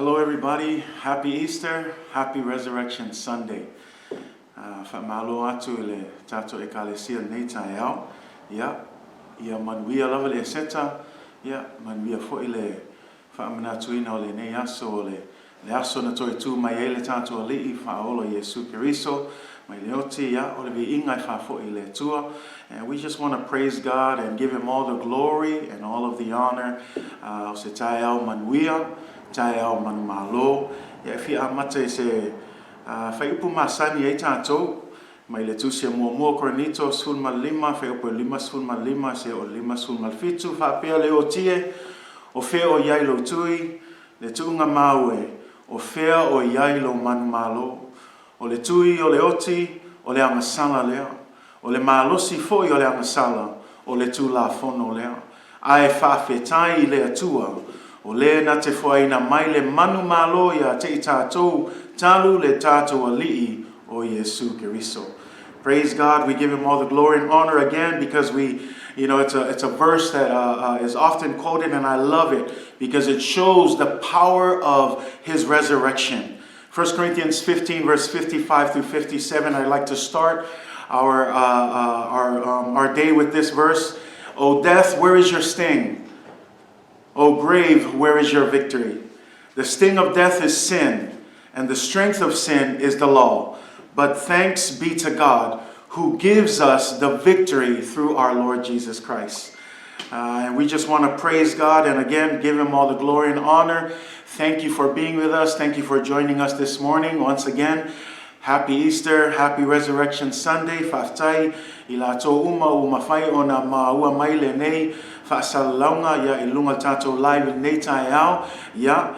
Hello everybody, happy Easter, happy Resurrection Sunday. Malo atu le tato ekalesia nei taiao. Ya, ia manuia lava le seta. Ya, manuia fo ile fa manatu ina le nei aso le aso na toi tu mai ele tato ali fa olo Yesu Kiriso. Mai leoti ya ole vi ingai fa fo ile tua. And we just want to praise God and give him all the glory and all of the honor. Se taiao manuia. Taiao manu malo ya fi amate se fa upu masani e tato mai le tusia mo koronito sul malima fa upu lima sul malima se o lima sul malfitu fa pe le otie o fe o yailo tui le tunga maue o fe o yailo manu malo o le tui o le oti o le amasala le o le malo si foi o le amasala o le tu la fono le ai fa fetai le atua o le na te whaina mai le manu malo ia te i tātou talu le tātou ali'i o Yesu Kiriso. Praise God, we give him all the glory and honor again because it's a verse that is often quoted and I love it because it shows the power of his resurrection. 1 Corinthians 15 verse 55 through 57, I'd like to start our day with this verse. O death, where is your sting? O grave, where is your victory? The sting of death is sin, and the strength of sin is the law. But thanks be to God, who gives us the victory through our Lord Jesus Christ. And we just want to praise God and again give him all the glory and honor. Thank you for being with us. Thank you for joining us this morning. Once again, happy Easter, happy Resurrection Sunday. Faftai ilato umafai ona maua maile nei. Fa'asalaunga ia ilunga tatou live nei taiao ia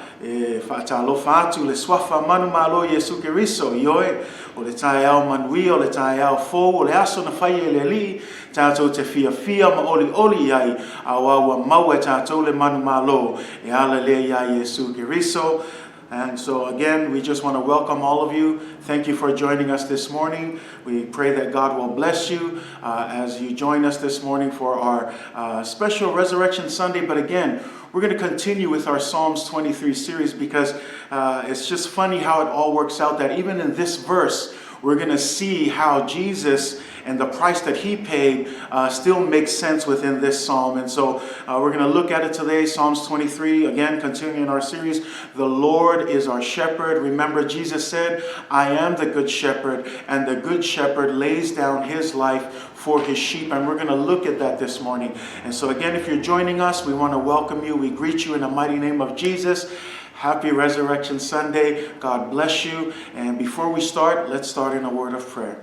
fa'atalo fatu le swafa manu malo Yesu Kiriso ioe o le taiao manui o le taiao fo o le aso na fai e le li tatou te fia ma oli ai awawa mau e tatou le manu malo e ala le ia Yesu Kiriso. And so again, we just want to welcome all of you. Thank you for joining us this morning. We pray that God will bless you as you join us this morning for our special Resurrection Sunday. But again, we're going to continue with our Psalms 23 series because it's just funny how it all works out that even in this verse, we're going to see how Jesus and the price that he paid still makes sense within this psalm. And so we're going to look at it today, Psalms 23, again, continuing our series. The Lord is our shepherd. Remember, Jesus said, I am the good shepherd, and the good shepherd lays down his life for his sheep. And we're going to look at that this morning. And so again, if you're joining us, we want to welcome you. We greet you in the mighty name of Jesus. Happy Resurrection Sunday. God bless you. And before we start, let's start in a word of prayer.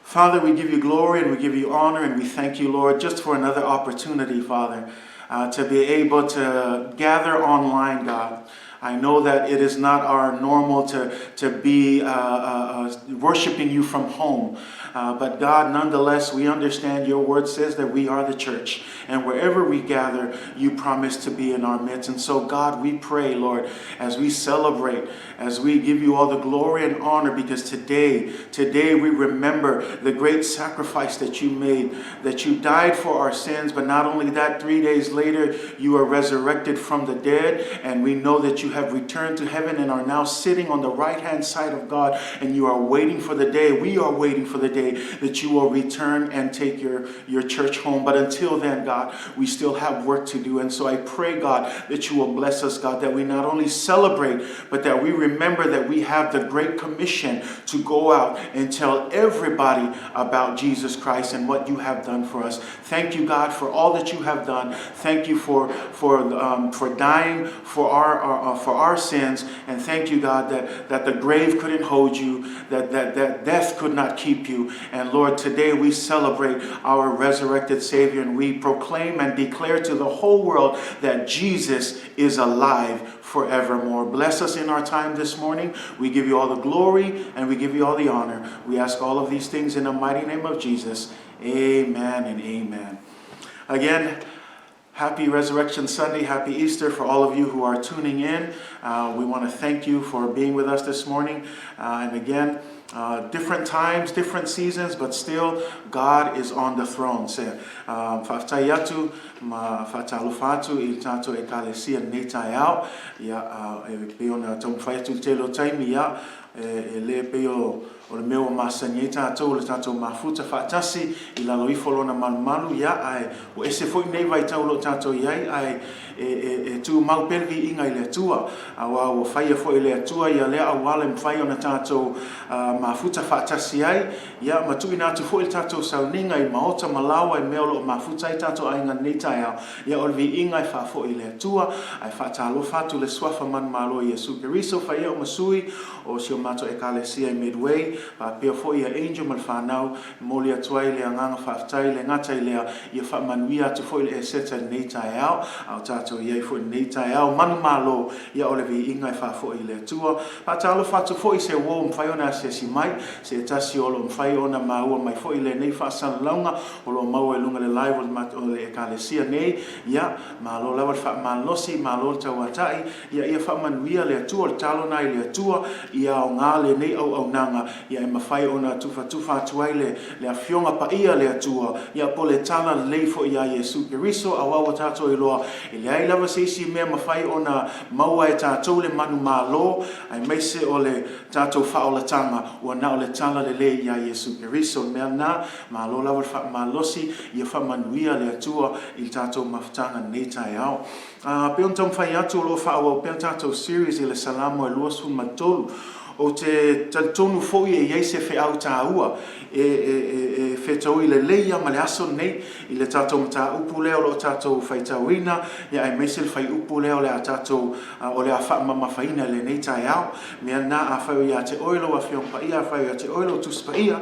Father, we give you glory and we give you honor and we thank you, Lord, just for another opportunity, Father, to be able to gather online, God. I know that it is not our normal to be worshiping you from home. But God, nonetheless, we understand your word says that we are the church. And wherever we gather, you promise to be in our midst. And so, God, we pray, Lord, as we celebrate, as we give you all the glory and honor, because today we remember the great sacrifice that you made, that you died for our sins. But not only that, 3 days later, you are resurrected from the dead. And we know that you have returned to heaven and are now sitting on the right-hand side of God. And you are waiting for the day. We are waiting for the day that you will return and take your church home. But until then, God, we still have work to do. And so I pray, God, that you will bless us, God, that we not only celebrate, but that we remember that we have the great commission to go out and tell everybody about Jesus Christ and what you have done for us. Thank you, God, for all that you have done. Thank you for dying for our sins. And thank you, God, that the grave couldn't hold you, that death could not keep you. And Lord, today we celebrate our resurrected Savior and we proclaim and declare to the whole world that Jesus is alive forevermore. Bless us in our time this morning. We give you all the glory and we give you all the honor. We ask all of these things in the mighty name of Jesus. Amen and amen. Again, happy Resurrection Sunday, happy Easter for all of you who are tuning in. We want to thank you for being with us this morning. And again, Different times, different seasons, but still God is on the throne. Se whaatai atu, ma whaatalofa atu I tātou ekalesia nei tai au. Ia e peo na tau whai atu telo taimi ia e le peo o le meo masani e tātou, le tātou mafuta whaatasi I lalo I folona malu ia ai o ese foi nei vai tau lo tātou iai ai e tu mau pelvi inga I le atua a o whaia foi le atua ia lea au wale mwhai o na tātou mafuta whaatasi ai ia matu I nātu foi le tātou sauninga I maota malawa I meo lo mafuta I tātou ainga nei tai au ia o le vi inga I wha foi le atua ai whaatalo fatu le swafa man malo Yesu Keriso whaia o masui o sio mato ekalesia I Midway pa pia foi ia angel mal whanau moli atuai le anganga whaftai le ngatai lea ia whamanuia atu foi le eseta nei tai au au tātou iai foi nei tai au manu malo ia o le vi inga I wha foi le atua pa talo fatu foi se wo mwhai ona se si mai se tasi o lo mwhai ona maua mai foi le nei whaasana launga o lo maua lunga le live o le ekalesia nei ia malo lawa wha malosi malo tau atai ia whamanuia le atua le talo nai le atua ia o ngā le nei au nanga ia e mawhai ona tufa atuai le awhionga pa ia le atua ia po le tana leifo ia Yesu Keriso a wawa tātou I loa I le ai lava seisi mea mawhai ona maua e tātou le manu mālo ai meise o le tātou whaolatanga ua na o le tana le ia Yesu Keriso mea nā mālo lava wha malosi ia whamanuia le atua I tātou mawhtanga nei tai au peon tam whai atu o lo whaua o peon tātou series I le Salamo e luasun matolu o te tonu foi e yeise fe au taua e fe tau I le leia ma le aso nei I le tatou mata upu leo lo tatou fai tauina ia e meisel fai upu leo le a tatou o le a wha mama faina le nei tai au mea na a whai ia te oilo a whiong pa ia a whai ia te oilo tus pa ia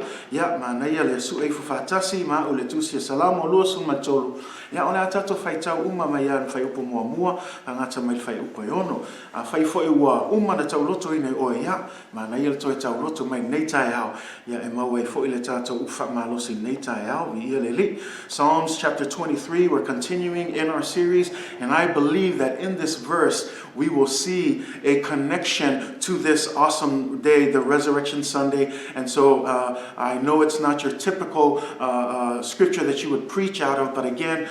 ma na ia le su eifu whatasi ma o le tusi Salamo luasun matolu ia o le a tatou fai tau uma mai ia fai upu mua a ngata mai fai upu ono a fai foi ua uma na tau loto ina o ia ma na ia toi tau roto mai nei tai au ia e mau e foi le tātou ufa malosi nei tai au ia le li Psalms chapter 23 we're continuing in our series and I believe that in this verse we will see a connection to this awesome day the Resurrection Sunday and so I know it's not your typical scripture that you would preach out of but again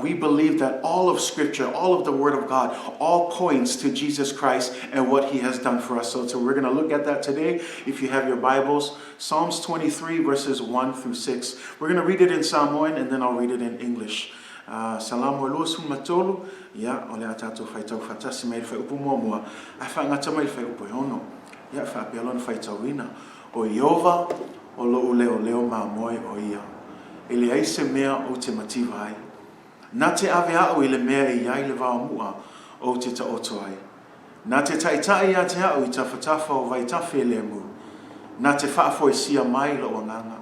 we believe that all of scripture all of the word of God all points to Jesus Christ and what he has done for us so we're going to look at that today. If you have your Bibles, Psalms 23 verses 1 through 6. We're going to read it in Samoan and then I'll read it in English. Salamo luasun matolu, ia ole atato fai tau fatasi mai fai upu mua, a fa ngata mai fai upu hono, ia fa pelon fai tauina, o Iova, o lo Leoleo Mamoe o ia. Ele aise mea o te mativai. Na te ave au I le mea I iai le vaomua o te ta otoai. Na te taitai a te au I tawhatafa o vai tawhi le mu. Na te whaafoi sia mai lo o nganga.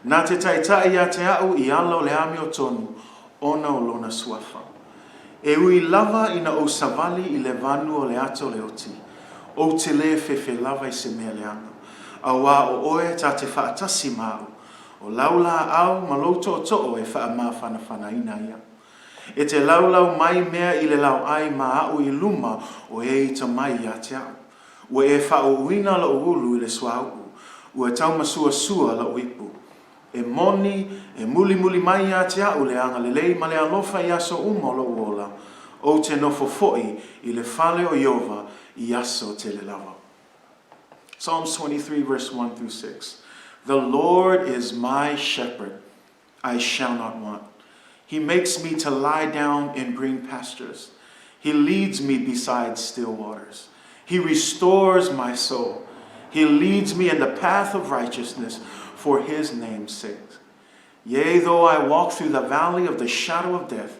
Na te taitai a te au I alo le ami o tonu, ona o lona suafa. E ui lava ina o savali I le vanu o le ato le oti. O te le fefe lava I se mea le anga. A wā o oe ta te whaatasi mau. O laula au malouto o to'o e wha ma whana ina ia. E te laulau mai mea I le lau ai ma au I luma o e I ta mai a te au. Ua e wha o uina la o ulu I le swau. Ua tau masua sua la o ipu. E moni, e muli mai a te au le anga le lei ma le alofa I aso umo la uola. O te nofo foi I le fale o Iova I aso te le lava. Psalms 23 verse 1 through 6. The Lord is my shepherd. I shall not want. He makes me to lie down in green pastures. He leads me beside still waters. He restores my soul. He leads me in the path of righteousness for his name's sake. Yea, though I walk through the valley of the shadow of death,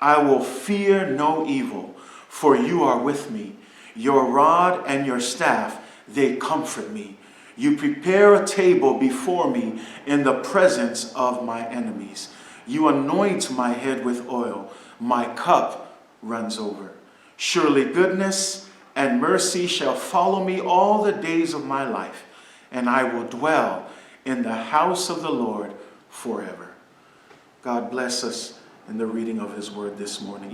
I will fear no evil, for you are with me. Your rod and your staff, they comfort me. You prepare a table before me in the presence of my enemies. You anoint my head with oil. My cup runs over. Surely goodness and mercy shall follow me all the days of my life, and I will dwell in the house of the Lord forever. God bless us in the reading of his word this morning.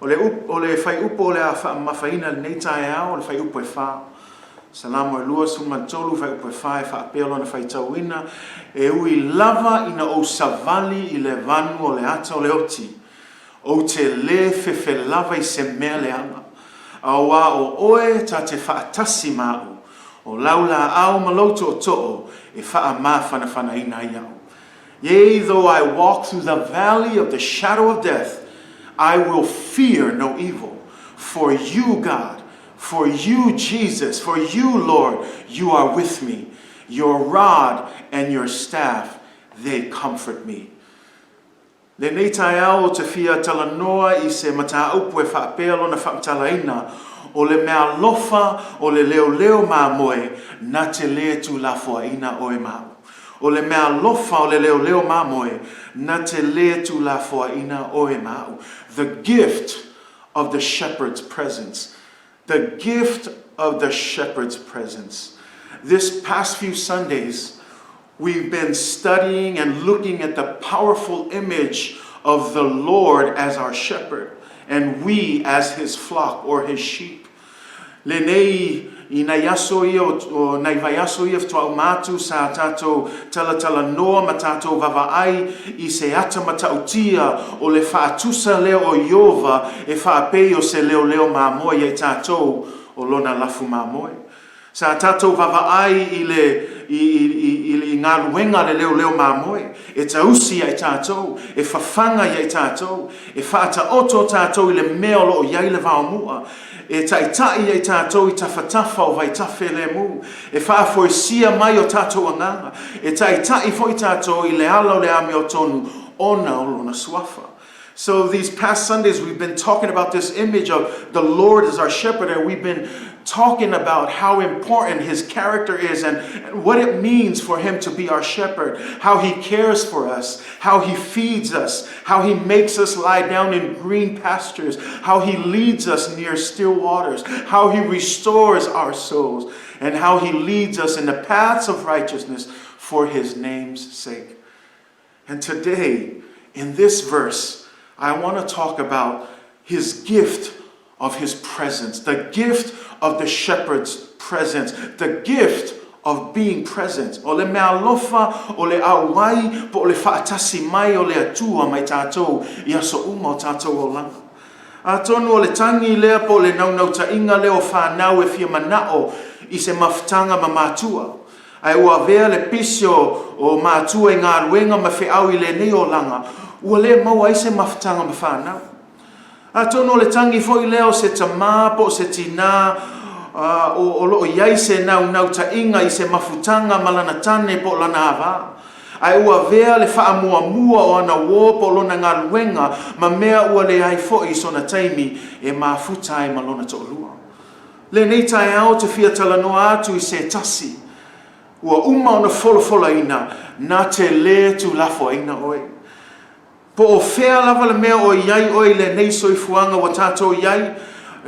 O le fai upo le a mafaina nei tae au, o le fai upo e wha. Salamo e lua suma tolu fai upo e wha e wha apelo na fai tauina. E ui lava ina o savali I le vanu o le ata o le oti. O te le fefe lava I se mea le anga. Awa o oe ta te whaatasi mau. O laula au maloto o to'o e wha ma whana ina iau. Yea, though I walk through the valley of the shadow of death, I will fear no evil. For you, God, for you, Jesus, for you, Lord, you are with me. Your rod and your staff, they comfort me. Le nei tae au o te fia talanoa I se mata upu e whaapelo na whaamtalaina o le Meaalofa o le Leoleo Mamoe na te le tu la foaina o e mau. O le Meaalofa o le Leoleo Mamoe na te le tu la foaina o e mau. The gift of the shepherd's presence. The gift of the shepherd's presence. This past few Sundays, we've been studying and looking at the powerful image of the Lord as our shepherd and we as his flock or his sheep. Le nei I nai aso ia o nai vai aso ia tua umatu sa tato tala noa ma tato vavaai I se ata matautia o le whaatusa leo o Iova e whaapei o se Leoleo Mamoe e tato o lona lafu Mamoe. Sa tato vavaai I ngā luenga le Leoleo Mamoe e tausi ai tato e whawhanga ai tato e whaata oto tato I le meolo o iai le vaomua e taitai ai tātou I tawhatafa o vai tawhe le mu. E whaafoesia mai o tātou anganga. E taitai foi tātou I le ala o le ame o tonu ona o lona suafa. So these past Sundays we've been talking about this image of the Lord as our shepherd, and we've been talking about how important his character is and what it means for him to be our shepherd, how he cares for us, how he feeds us, how he makes us lie down in green pastures, how he leads us near still waters, how he restores our souls, and how he leads us in the paths of righteousness for his name's sake. And today, in this verse, I want to talk about his gift of his presence, the gift of the shepherd's presence, the gift of being present. O le Meaalofa, o le auai, po o le whaatasi mai o le atua mai tātou, I aso uma o tātou o langa. A tonu o le tangi lea po le naunau tainga leo whanau e fia manao I se mafutanga ma mātua. Ai ua vea le pisio o mātua I ngā ruenga ma whiau I le nei o langa, ua le maua I se mafutanga ma whanau. A tono le tangi foi leo se tamā po se tina o loo iai se nau tainga I se mafutanga malana tane po lana hava. Ai ua vea le whaamua o ana wō po lona ngā luenga ma mea ua le ai foi sona taimi e mafutai ma lona to lua. Le nei tai au te fia talanoa atu I se tasi. Ua uma ona fola ina na te le tu lafo ina oe. Po o whea lava le mea o iai oi le nei soifuanga wa tātou iai,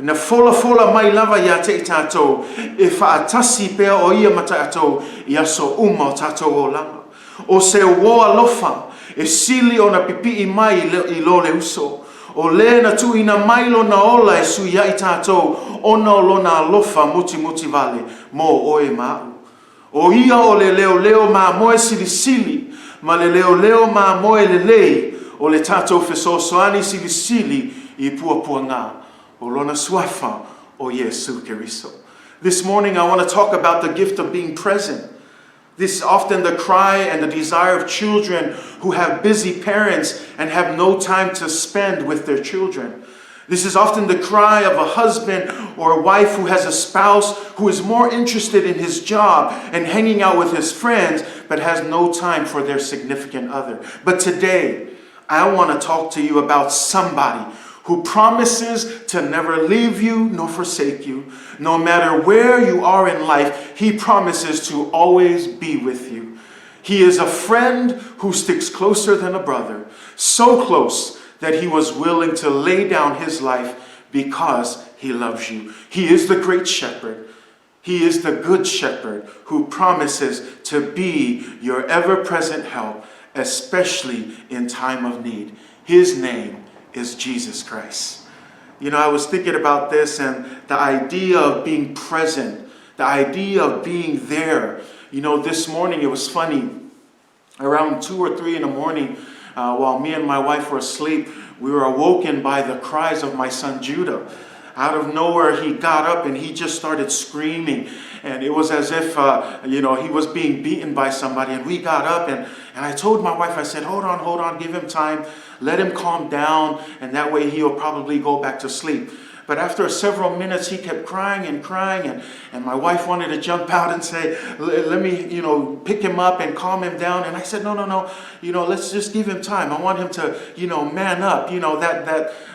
na fola mai lava ia te I tātou, e whaatasi pea o ia mata atou I aso uma o tātou o langa. O se woa lofa, e sili o na pipi I mai I lo le uso. O le na tu ina mailo na ola e sui ai tātou, ona o lona lofa muti vale, mo oe mau. O ia o le Leoleo Mamoe sili, ma le Leoleo Mamoe le lei, o le tātou whesoasoani sili I puapua ngā, o lona suafa o Yesu Keriso. This morning I want to talk about the gift of being present. This is often the cry and the desire of children who have busy parents and have no time to spend with their children. This is often the cry of a husband or a wife who has a spouse who is more interested in his job and hanging out with his friends, but has no time for their significant other. But today, I want to talk to you about somebody who promises to never leave you nor forsake you. No matter where you are in life, he promises to always be with you. He is a friend who sticks closer than a brother, so close that he was willing to lay down his life because he loves you. He is the great shepherd. He is the good shepherd who promises to be your ever-present help, especially in time of need. His name is Jesus Christ. I was thinking about this and the idea of being present, the idea of being there. This morning it was funny. Around 2 or 3 in the morning, while me and my wife were asleep, we were awoken by the cries of my son Judah. Out of nowhere, he got up and he just started screaming. And it was as if, he was being beaten by somebody. And we got up and I told my wife, I said, hold on, give him time. Let him calm down. And that way he'll probably go back to sleep. But after several minutes, he kept crying and my wife wanted to jump out and say, let me, pick him up and calm him down. And I said, no, let's just give him time. I want him to, man up,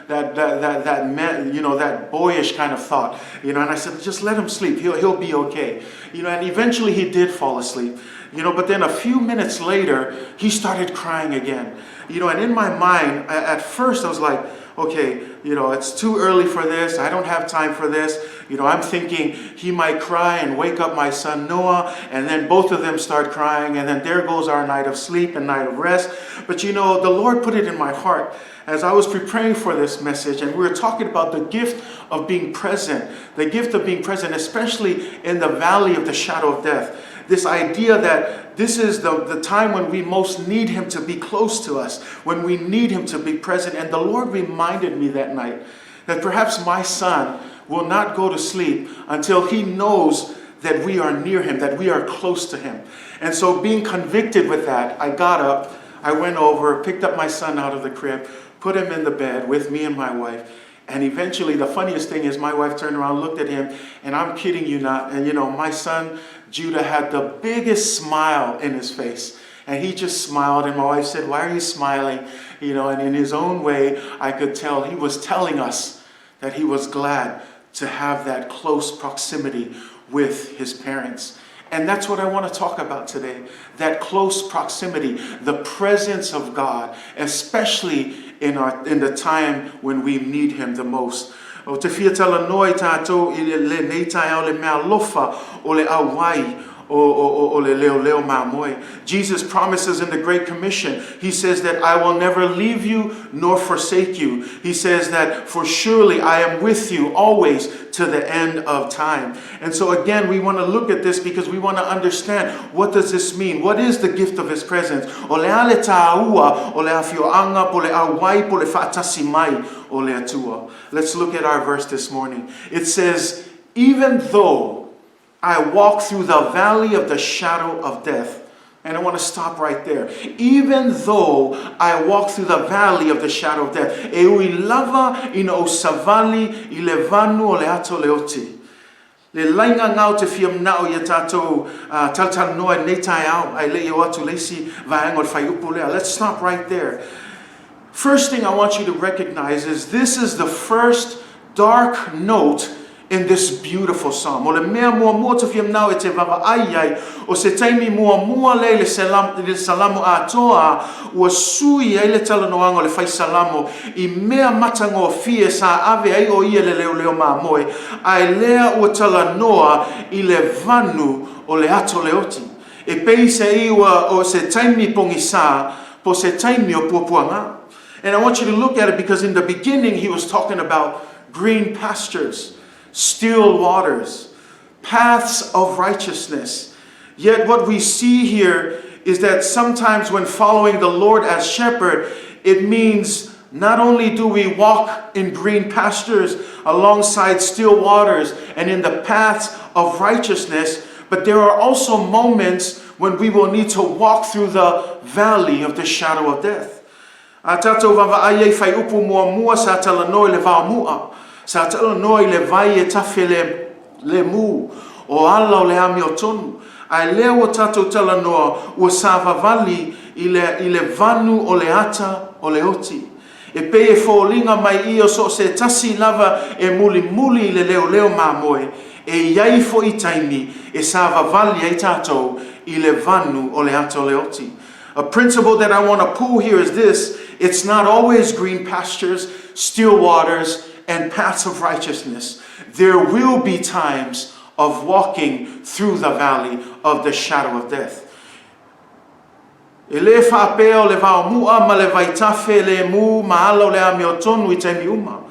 that man, that boyish kind of thought, and I said, just let him sleep. He'll be okay. And eventually he did fall asleep, but then a few minutes later, he started crying again, and in my mind, at first I was like, okay, it's too early for this. I don't have time for this. I'm thinking he might cry and wake up my son Noah, and then both of them start crying, and then there goes our night of sleep and night of rest. But the Lord put it in my heart as I was preparing for this message, and we were talking about the gift of being present, especially in the valley of the shadow of death. This idea that this is the time when we most need him to be close to us, when we need him to be present. And the Lord reminded me that night that perhaps my son will not go to sleep until he knows that we are near him, that we are close to him. And so being convicted with that, I got up, I went over, picked up my son out of the crib, put him in the bed with me and my wife. And eventually, the funniest thing is my wife turned around, looked at him, and I'm kidding you not. And my son, Judah, had the biggest smile in his face. And he just smiled, and my wife said, why are you smiling? And in his own way, I could tell he was telling us that he was glad to have that close proximity with his parents. And that's what I want to talk about today, that close proximity, the presence of God, especially in the time when we need him the most. O te fia tala noi tātou I le neitai au le Meaalofa o le Hawaii o le Leoleo Mamoe. Jesus promises in the Great Commission, he says that I will never leave you nor forsake you. He says that for surely I am with you always to the end of time. And so again, we want to look at this because we want to understand, what does this mean? What is the gift of his presence? O le ale Taumua, o le afioanga, po le awai, po le whaatasi mai, o le atua. Let's look at our verse this morning. It says, even though I walk through the valley of the shadow of death. And I want to stop right there. Even though I walk through the valley of the shadow of death. E ui lava ina o savali I le vanu o le ato leoti. Le lainga ngau te fiam nao ia tātou taltal noa neitai au. Ai le iau atu leisi vaengo whai upu lea. Let's stop right there. First thing I want you to recognize is this is the first dark note in this beautiful psalm. O le mea mua mua te fiam nao e te vava ai o se taimi mua mua le salamo a toa ua sui ai le talanoanga o le whai salamo I mea matango fie sa ave ai o ia le Leoleo Mamoe ai lea ua talanoa I le vanu o le ato leoti. E pei se iwa o se taimi pongi sa po se taimi o puapuanga. And I want you to look at it because in the beginning he was talking about green pastures, still waters, paths of righteousness. Yet what we see here is that sometimes when following the Lord as shepherd, it means not only do we walk in green pastures alongside still waters and in the paths of righteousness, but there are also moments when we will need to walk through the valley of the shadow of death. A tātou vava'ai whai upu mua mua sa talanoi le vaamua. Sa talanoi le vai e tafe le mu. O ala o le ami o tonu. Ai leo o tātou talanoa ua sa vavali I le vanu o le ata o le oti. E pe e fōlinga mai I o so se tasi lava e muli muli le Leoleo Mamoe. E iai fo I taimi e sa vavali ai tātou I le vanu o le ata o le oti. A principle that I want to pull here is this. It's not always green pastures, still waters, and paths of righteousness. There will be times of walking through the valley of the shadow of death. E le whapea o le vaomua ma le vaitafe le mu ma ala o le ami o tonu I te miuma.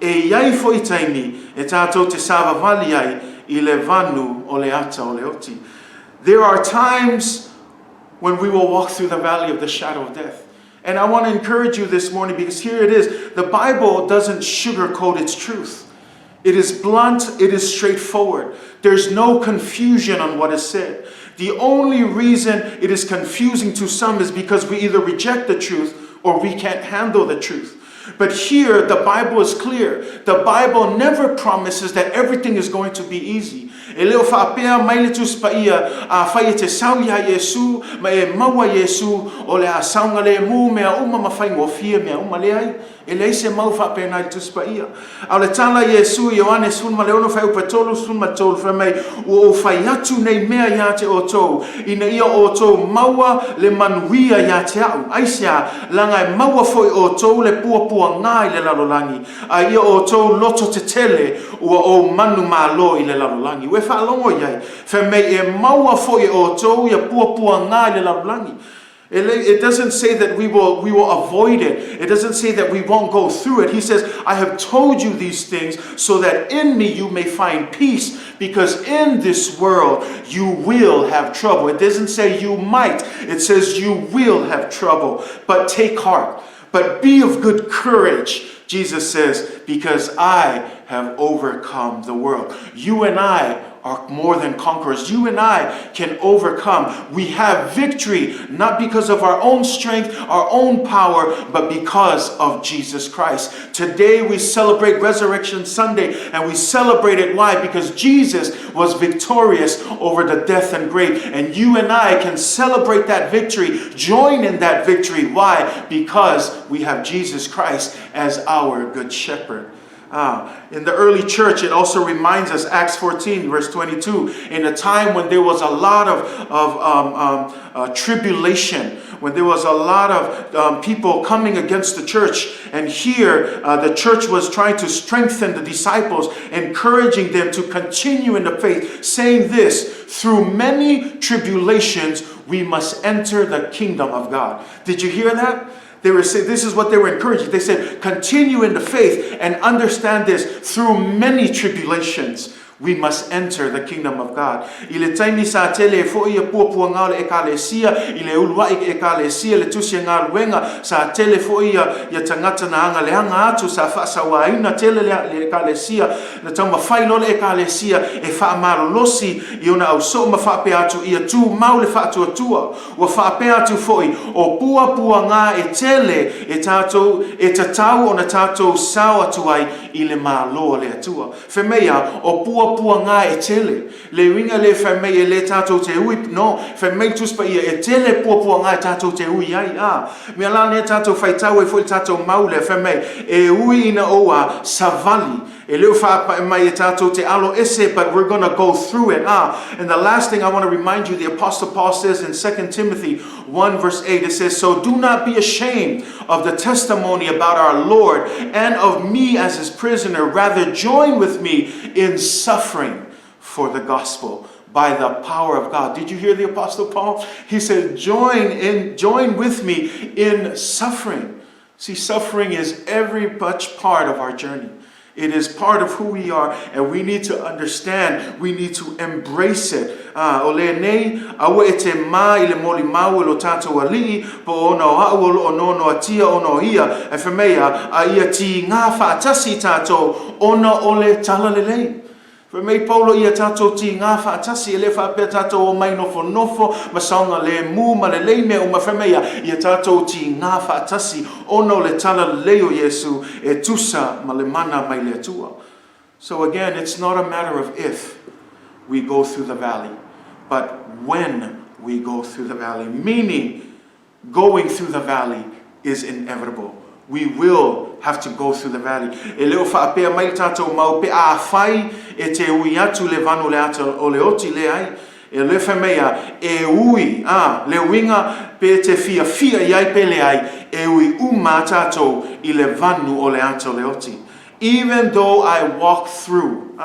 E iai fo I taimi, e tātou te savavali ai, I le vanu o le ata o le oti. There are times when we will walk through the valley of the shadow of death. And I want to encourage you this morning because here it is. The Bible doesn't sugarcoat its truth. It is blunt. It is straightforward. There's no confusion on what is said. The only reason it is confusing to some is because we either reject the truth or we can't handle the truth. But here, the Bible is clear. The Bible never promises that everything is going to be easy. E leo whaapea mai le tuspa ia a whai te sauli a Yesu, ma e maua Yesu o le a saunga le mu mea uma ma whai ngofia mea uma le ai. E le se mau whaapea nai tuspa ia. A le tala Yesu, Ioane sun ma le ono whai upatolu sun ma tolu whai mai o whai atu nei mea ia te o tou. Ina ia o tou maua le manuia ia te au. Aisia, langai maua foi o tou le pua ngai le lalolangi. A ia o tou loto te tele ua o manu malo I le lalolangi. We whaalongo iai. Whai mei e maua foi o tou ia pua ngai le lalolangi. It doesn't say that we will avoid it. It doesn't say that we won't go through it. He says, I have told you these things so that in me you may find peace, because in this world you will have trouble. It doesn't say you might. It says you will have trouble. But take heart. But be of good courage, Jesus says, because I have overcome the world. You and I are more than conquerors. You and I can overcome. We have victory, not because of our own strength, our own power, but because of Jesus Christ. Today we celebrate Resurrection Sunday, and we celebrate it. Why? Because Jesus was victorious over the death and grave. And you and I can celebrate that victory, join in that victory. Why? Because we have Jesus Christ as our good shepherd. In the early church, it also reminds us, Acts 14, verse 22, in a time when there was a lot of tribulation, when there was a lot of people coming against the church. And here, the church was trying to strengthen the disciples, encouraging them to continue in the faith, saying this, through many tribulations, we must enter the kingdom of God. Did you hear that? They were saying, this is what they were encouraging. They said, continue in the faith and understand this. Through many tribulations, we must enter the kingdom of God. Ile taimi sa tele fo ia puapua ngā le ekalesia, ile ulua I ekalesia le tusia ngā luenga, sa tele fo ia tangata na anga le hanga atu sa whaasawaina tele le ekalesia, na tau mawhailo le ekalesia e whaamarolosi I ona au so mawhape atu ia tu mau le whaatua tua, wa whape atu foi o puapua ngā e tele e tātou, e tatau o na tātou sao atu ai I le māloa le atua. Whemea o puapua ngā e tele. Le winga le whamei e le tātou te ui. No, whamei tuspa ia e tele puapua ngā e tātou te ui ai. Mea lana e tātou whaitau e fwoi tātou maule whamei. E ui ina oa savali. E leo whapa e mai e tātou te alo ese, but we're going to go through it. And the last thing I want to remind you, the Apostle Paul says in 2 Timothy 1 verse 8, it says, so do not be ashamed of the testimony about our Lord and of me as his prisoner. Rather join with me in suffering for the gospel by the power of God. Did you hear the Apostle Paul? He said, join with me in suffering. See, suffering is every much part of our journey. It is part of who we are, and we need to understand, we need to embrace it. O le nei, awa e te mai le moli mau lo tātou ali, po ono au o no atia ono ia, e whamea, a ia ti ngā whaatasi tātou, ona o le tala le lei. Whamei paulo ia tātou ti ngā whaatasi, e le whapea tātou o mai nofo, masaunga le mū ma le lei mea o ma whamea, ia tātou ti ngā whaatasi, ono le tala le leo Yesu, e tusa ma le mana mai le atua. So again, it's not a matter of if we go through the valley, but when we go through the valley. Meaning, going through the valley is inevitable. We will have to go through the valley. E leo whaapea mai tātou mau pe a whai e te ui atu le vanu le ata o le oti le ai. E le whamea e ui, le winga pe te fia iai pe le ai, e ui uma tātou I le vanu o le ata o le oti. Even though I walk through,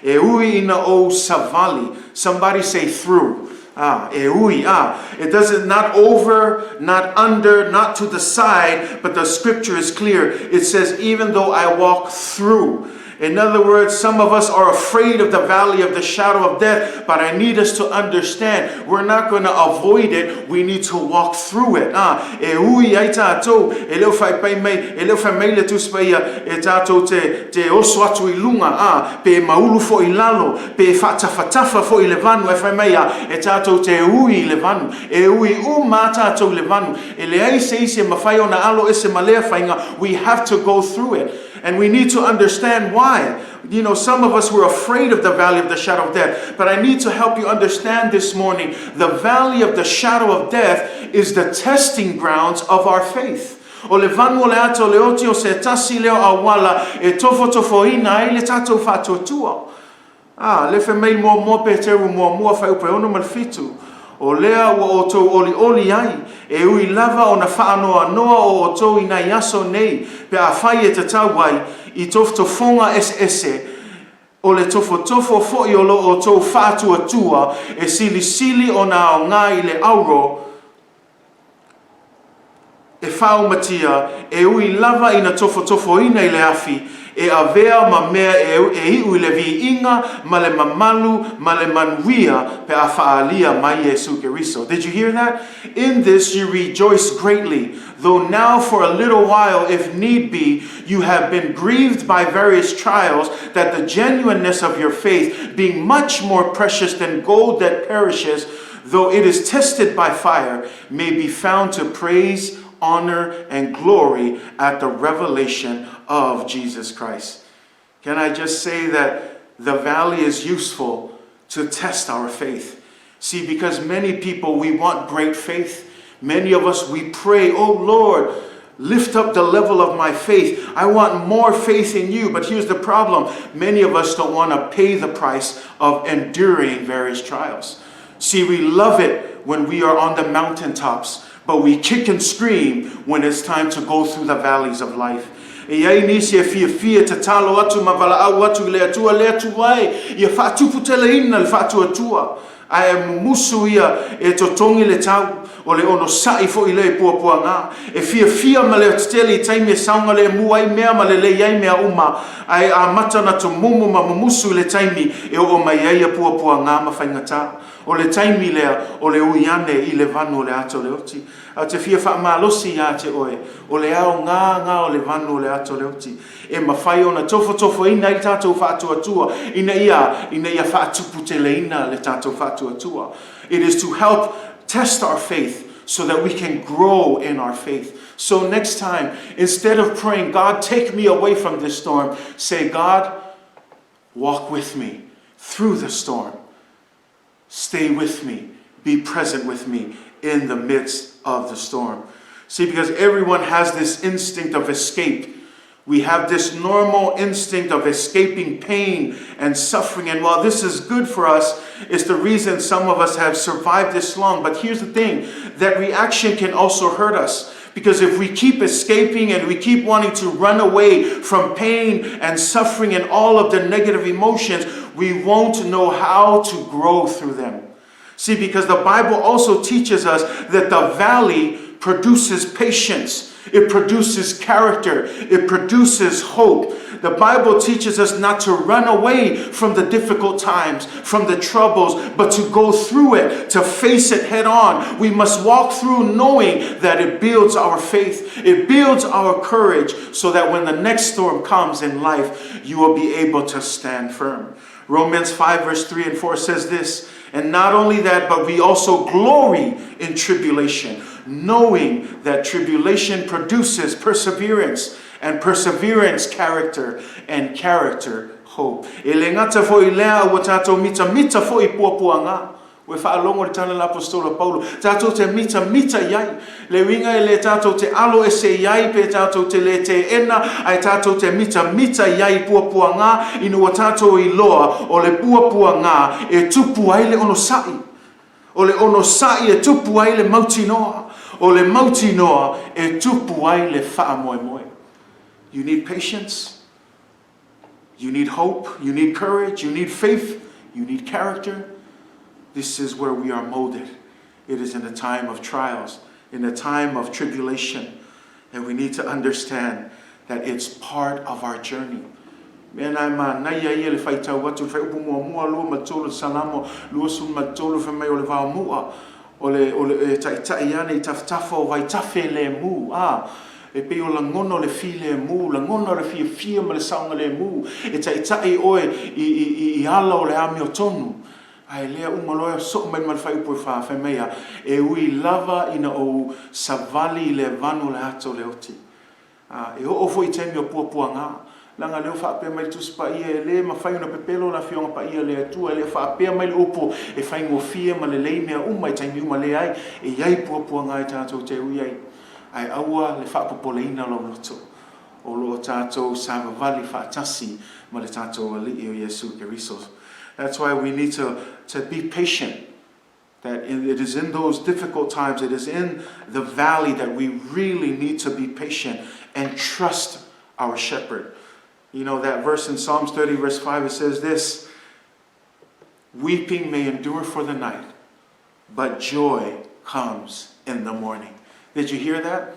e ui ina o savali. Somebody say through. It doesn't, not over, not under, not to the side, but the scripture is clear. It says, even though I walk through. In other words, some of us are afraid of the valley of the shadow of death, but I need us to understand we're not going to avoid it. We need to walk through it. We have to go through it. And we need to understand why. You know, some of us were afraid of the valley of the shadow of death. But I need to help you understand this morning, the valley of the shadow of death is the testing grounds of our faith. O le vanu le ato le otio se tasi leo awala e tofo tofoina e le tato fatotua. Le fe mei mo peteru mo fai upe ono malfitu. O lea o to oli ai e ui lava o na whaanoa noa o to ina yaso nei pe a whai e te tauai I tofto fonga ese o le tofo fo I olo o to whātua tua e sili o na o ngai le auro e whao matia e ui lava ina tofo ina I le afi e avea ma mea e iu le vi inga ma le mamalu ma le manuia pe a whaalia mai Jesu Keriso. Did you hear that? In this you rejoice greatly, though now for a little while, if need be, you have been grieved by various trials, that the genuineness of your faith, being much more precious than gold that perishes, though it is tested by fire, may be found to praise, honor, and glory at the revelation of Jesus Christ. Can I just say that the valley is useful to test our faith? See, because many people, we want great faith. Many of us, we pray, oh Lord, lift up the level of my faith. I want more faith in you. But here's the problem. Many of us don't want to pay the price of enduring various trials. See, we love it when we are on the mountaintops, but we kick and scream when it's time to go through the valleys of life. E ai nisi e fia te talo atu ma wala au atu le atu wai. Ia whaatupu tele ina le whaatu atua. Ai musu ia e totongi le tau o le ono sai fo I le puapua ngā. E fia ma le tele taimi e saunga le muai mea ma le iai mea uma. Ai a matana to mumu ma musu le taimi e o mai ai a puapua ngā ma whaingata. O le taimi lea o le uiane I le vanu o le ato le oti. A te fia wha malosi ia te oe. O le ao ngā o le vanu o le ato le oti. E mawhai ona tofo ina I tātou whaatua tua. Ina ia whaatupu te le ina le tātou whaatua tua. It is to help test our faith so that we can grow in our faith. So next time, instead of praying, God, take me away from this storm, say, God, walk with me through the storm. Stay with me. Be present with me in the midst of the storm. See, because everyone has this instinct of escape. We have this normal instinct of escaping pain and suffering. And while this is good for us, it's the reason some of us have survived this long. But here's the thing, that reaction can also hurt us. Because if we keep escaping and we keep wanting to run away from pain and suffering and all of the negative emotions, we won't know how to grow through them. See, because the Bible also teaches us that the valley produces patience. It produces character. It produces hope. The Bible teaches us not to run away from the difficult times, from the troubles, but to go through it, to face it head on. We must walk through knowing that it builds our faith. It builds our courage so that when the next storm comes in life, you will be able to stand firm. Romans 5 verse 3 and 4 says this, and not only that, but we also glory in tribulation, knowing that tribulation produces perseverance, and perseverance character, and character hope. E le ngata fo I lea ua tātou mita fo I puapuanga. We whaalongo le tana l'Apostola Paulo. Tātou te mita iai. Le winga e le tātou te alo e se iai pe tātou te le te ena. Ai tātou te mita iai puapuanga. Inu wa tātou I loa o le puapuanga e tupu ai le ono sai. O le ono sai e tupu ai le mauti noa. O le mauti noa e tupu ai le wha moe. You need patience. You need hope. You need courage. You need faith. You need character. This is where we are molded. It is in a time of trials, in a time of tribulation. And we need to understand that it's part of our journey. Salamo, e pe o la ngono le file mu la ngono le fia ma le saunga le mu e tai oe i ala o le ami o tonu ai lea umaloa so mai mal fai po fa mea e ui lava ina o savali le vanu le ato le oti e o foi temi o puanga langa leo fa pe mai tu spa ia le ma fai una pepelo la fionga pa ia le tu le fa pe mai opo e fai ngo fia ma le mea umai temi uma le ai e ai puanga e tato te ui ai ai aua le whaapopoleina lo loto o lo tātou sava vali whaatasi ma le tātou ali o Yesu Keriso. That's why we need to be patient. That it is in those difficult times, it is in the valley that we really need to be patient and trust our shepherd. You know that verse in Psalms 30 verse 5, it says this, weeping may endure for the night, but joy comes in the morning. Did you hear that?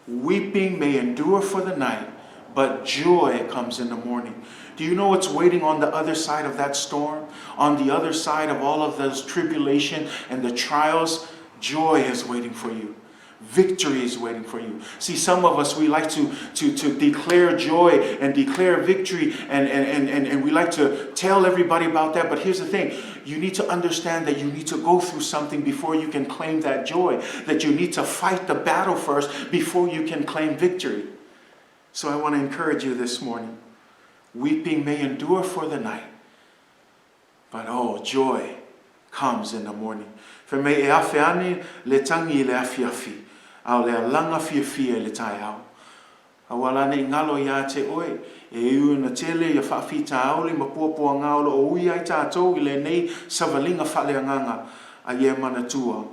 Weeping may endure for the night, but joy comes in the morning. Do you know what's waiting on the other side of that storm? On the other side of all of those tribulation and the trials, joy is waiting for you. Victory is waiting for you. See, some of us, we like to declare joy and declare victory and we like to tell everybody about that. But here's the thing. You need to understand that you need to go through something before you can claim that joy. That you need to fight the battle first before you can claim victory. So I want to encourage you this morning. Weeping may endure for the night, but oh, joy comes in the morning. For me e afe ani le tangi le afiafi. Au le langa fia le tai au. Awala ne ngalo ia te oe. E ua na tele ia whaafita au le mapua ngao o ui ai tātou i le nei savalinga whale anganga a ie manatua.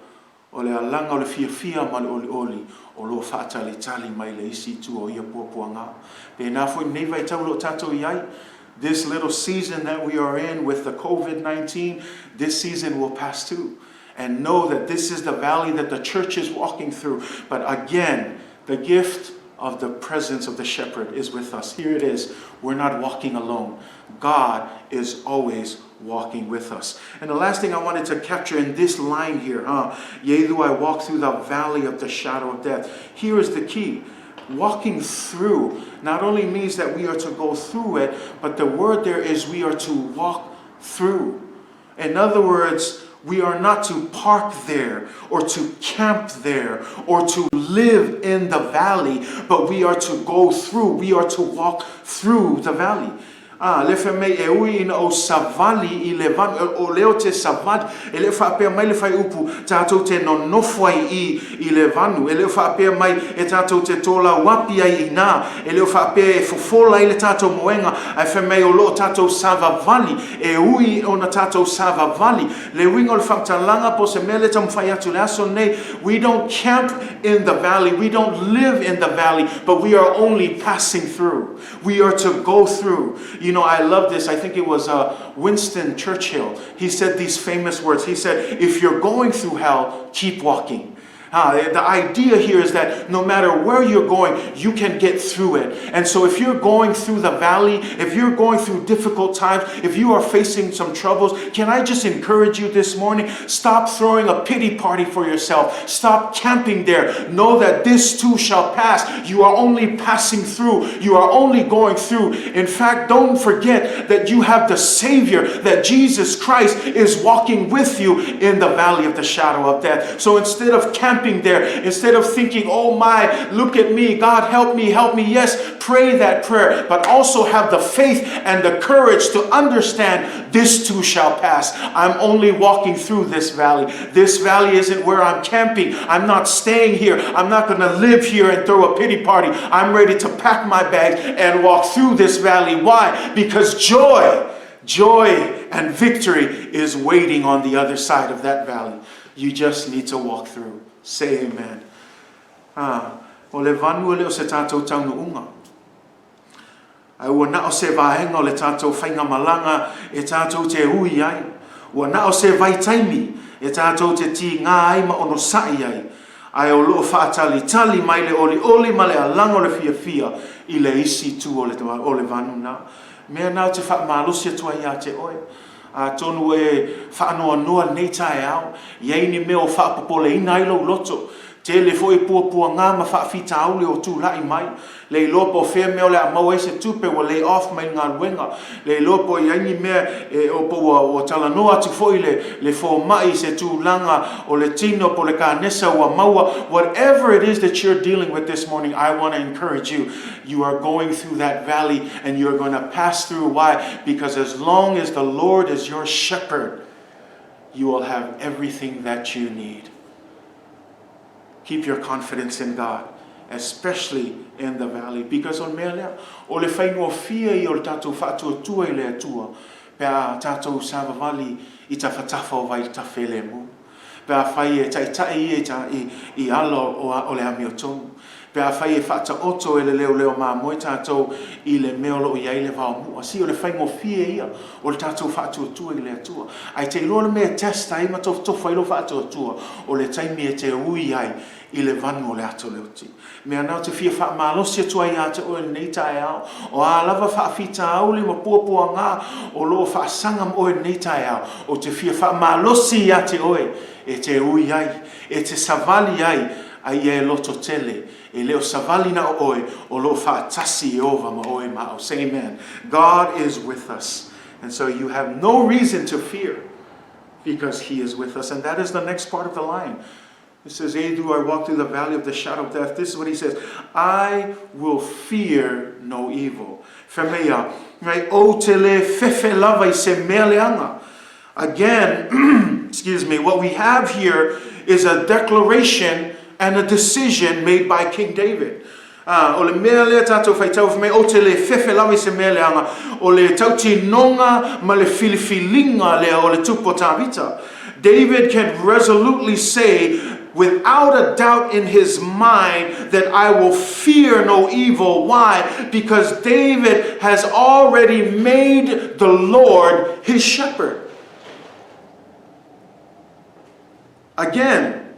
O le langa o le fia ma le oli o lo whaatali tali mai le isi tua o ia pua ngao. Pe nā fwoi nei vai tau lo tātou i ai. This little season that we are in with the COVID-19, this season will pass too. And know that this is the valley that the church is walking through. But again, the gift of the presence of the shepherd is with us. Here it is. We're not walking alone. God is always walking with us. And the last thing I wanted to capture in this line here, yea, though I walk through the valley of the shadow of death. Here is the key. Walking through not only means that we are to go through it, but the word there is we are to walk through. In other words, we are not to park there or to camp there or to live in the valley, but we are to go through. We are to walk through the valley. Le fe mei e ui ina o savali I le van o leo te savat e le fa pe mai le fai upu tātou te no nofai I le vanu e le fa pe mai e tātou te tola wapi ai ina e le fa pe e fofola I le tātou moenga ai fe mei o lo tātou sava vali e ui ona tātou sava vali le wingo le whaktalanga po se mele tam fai atu le aso nei. We don't camp in the valley, we don't live in the valley, but we are only passing through. We are to go through. You know, I love this. I think it was Winston Churchill. He said these famous words. He said, if you're going through hell, keep walking. The idea here is that no matter where you're going, you can get through it. And so if you're going through the valley, if you're going through difficult times, if you are facing some troubles, can I just encourage you this morning? Stop throwing a pity party for yourself. Stop camping there. Know that this too shall pass. You are only passing through. You are only going through. In fact, don't forget that you have the Savior, that Jesus Christ is walking with you in the valley of the shadow of death. So instead of camping there, instead of thinking, oh my, look at me, God help me, yes, pray that prayer, but also have the faith and the courage to understand this too shall pass. I'm only walking through this valley. This valley isn't where I'm camping. I'm not staying here. I'm not going to live here and throw a pity party. I'm ready to pack my bags and walk through this valley. Why? Because joy and victory is waiting on the other side of that valley. You just need to walk through. Say amen. O le vanu le o se tātou taunu unga. Ai ua na o se vahenga o le tātou whainga malanga e tātou te ui ai. ua na o se vai taimi, e tātou te ti ngā ai ma ono sai ai, ai o loo whaatali mai le oli ma le alango le fia i le isi tu o le vanu na. Mea nau te whaamalosi atua ia te oe. A tonu e whaanoa noa nei tae au, iei ni meo whaapapole ina ilo loto, te le foi pua ngā ma whaafita aule o tū lai mai, le lopo whea meo le a mau se tupe wa lay off mai ngā ruenga, le lopo i aingi mea o o talanoa atu foi le fo mai se tū langa o le tino po le kānesa wa maua. Whatever it is that you're dealing with this morning, I want to encourage you. You are going through that valley and you're going to pass through. Why? Because as long as the Lord is your shepherd, you will have everything that you need. Keep your confidence in God, especially in the valley. Because on Meaalofa, o le whainua fia I o le tātou whaatua tua I le atua, pea tātou sāwa vali I ta whatafa o vai ta whele mu. Pea whai e taitai I alo o le ami o tonu. Pea whai e whata oto e le Leoleo Mamoe tātou I le meolo I aile vau mua. Si o le whainua fia ia, o le tātou whaatua tua I le atua. Ai te iloa le mea testa ai ma tofa ilo whaatua tua, o le taimi e te ui ai I le vanu o le ato leuti. Mea nau te fia wha malosi atua I ate o nei tae au, o a lava wha fita au li ma pua ngā, o loo wha sangam o nei tae au, o te fia wha malosi I ate oe, e te ui ai, e te savali ai, ai e loto tele, e leo savali na oe, o loo wha tasi ova ma oe mao. Say amen. God is with us. And so you have no reason to fear, because He is with us. And that is the next part of the line. It says, "Yea, do I walk through the valley of the shadow of death." This is what he says. I will fear no evil. Whamea, ngai o te le whewhe lava I se mea leanga. Again, excuse me, what we have here is a declaration and a decision made by King David. O le mea lea tātou whaitau whamea, o te le whewhe lava I se mea leanga, o le tauti nonga ma le filifilinga lea o le tupo tāwita. David can resolutely say, without a doubt in his mind, that I will fear no evil. Why? Because David has already made the Lord his shepherd. Again,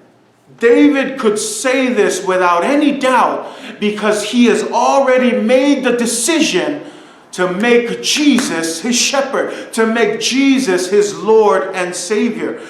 David could say this without any doubt because he has already made the decision to make Jesus his shepherd, to make Jesus his Lord and Savior.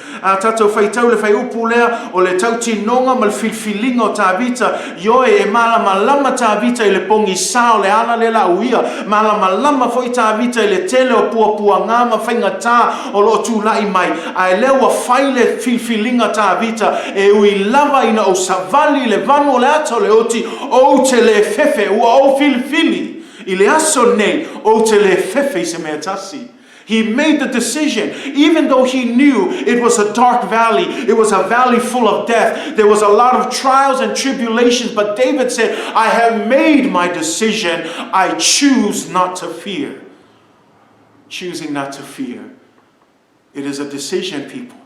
Tātou whaitau le whai upu lea o le tauti nonga ma le filfilinga o tāwita, ioe e malama tāwita I le pongi sao le ala le la uia, malama foi tāwita I le tele o pua ngā ma whainga tā o lo tūlai mai, ai lewa whai le filfilinga tāwita, e ui lava ina o savali le vanu le ato le oti, o te le whewhe ua o filfili. I le aso nei o te le whewhe se mea tasi. He made the decision, even though he knew it was a dark valley, it was a valley full of death, there was a lot of trials and tribulations, but David said, I have made my decision, I choose not to fear. Choosing not to fear. It is a decision, people.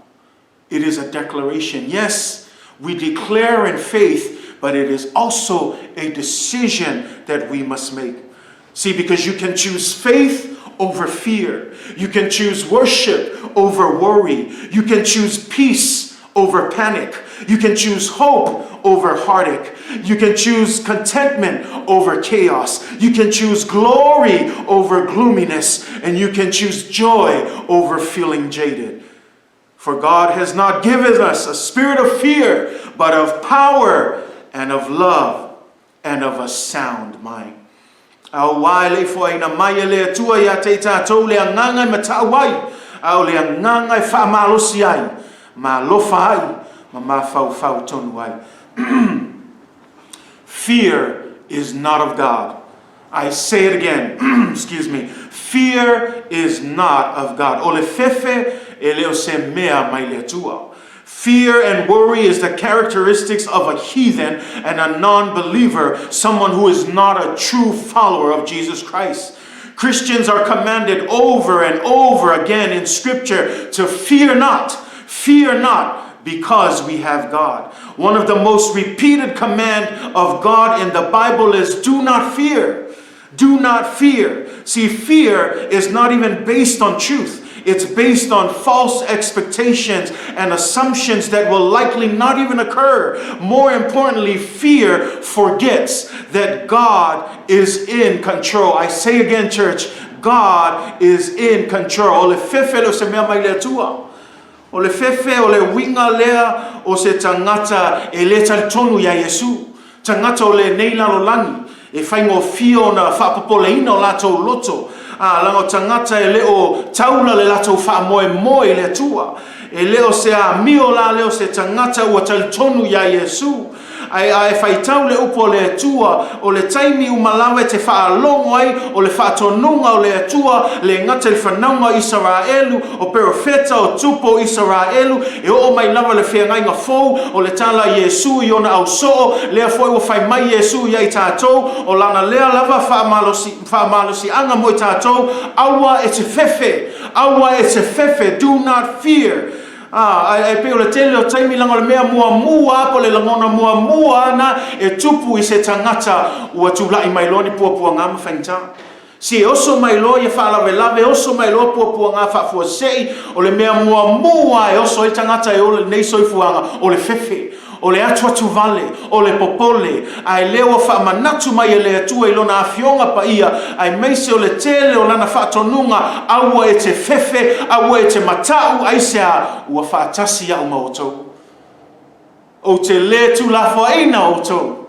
It is a declaration. Yes, we declare in faith, but it is also a decision that we must make. See, because you can choose faith over fear. You can choose worship over worry. You can choose peace over panic. You can choose hope over heartache. You can choose contentment over chaos. You can choose glory over gloominess. And you can choose joy over feeling jaded. For God has not given us a spirit of fear, but of power and of love and of a sound mind. Au wai le foi na mai le tua ia te tātou le anganga I matawai, au le anganga I whaamalosi ai, Meaalofa ai, ma mawhau tonu ai. Fear is not of God. I say it again, excuse me. Fear is not of God. O le whewhe e leo se mea mai le tua. Fear and worry is the characteristics of a heathen and a non-believer, someone who is not a true follower of Jesus Christ. Christians are commanded over and over again in Scripture to fear not, because we have God. One of the most repeated command of God in the Bible is do not fear. Do not fear. See, fear is not even based on truth. It's based on false expectations and assumptions that will likely not even occur. More importantly, fear forgets that God is in control. I say again, church, God is in control. O le fefe lo se mea mai le tua. O le fefe o le winga lea o se tangata e le talitonu ya Yesu. Tangata o le nei lalolani. E whaingo fio na whapapoleina o latou loto. Lango tangata e leo taula le latou whaamoe moe le tua. E leo se a mio la leo se tangata ua talitonu ya Yesu. Ai whaitau le upo le atua o le taimi umalawe te whaalongo ai o le whaatonunga o le atua le ngata le whanaunga Israelu o perofeta o tupo Israelu e o mai lava le whiangai ngā fou o le tala Yesu i ona au soo lea foi o whai mai Yesu i ai tātou o lana lea lava whaamalosi anga mo i tātou awa e te fefe, do not fear. Ai pe o le tele o taimi langa le mea mua po le langona mua na e tupu I se tangata ua tūlai mai loni puapua ngā mawhainta. Si oso mai lo ia whaalawe oso mai lo puapua ngā whaafua sei o le mea mua e oso I tangata e o le nei soifuanga o le fefe. O le atu vale, o le popole, ai leo whaamanatu mai e le atua I lona awhionga pa ia, ai meise o le tele o lana whaatonunga, aua e te fefe, aua e te matau, ai sea ua whaatasi au mautou. O te le tu la whaina o tau.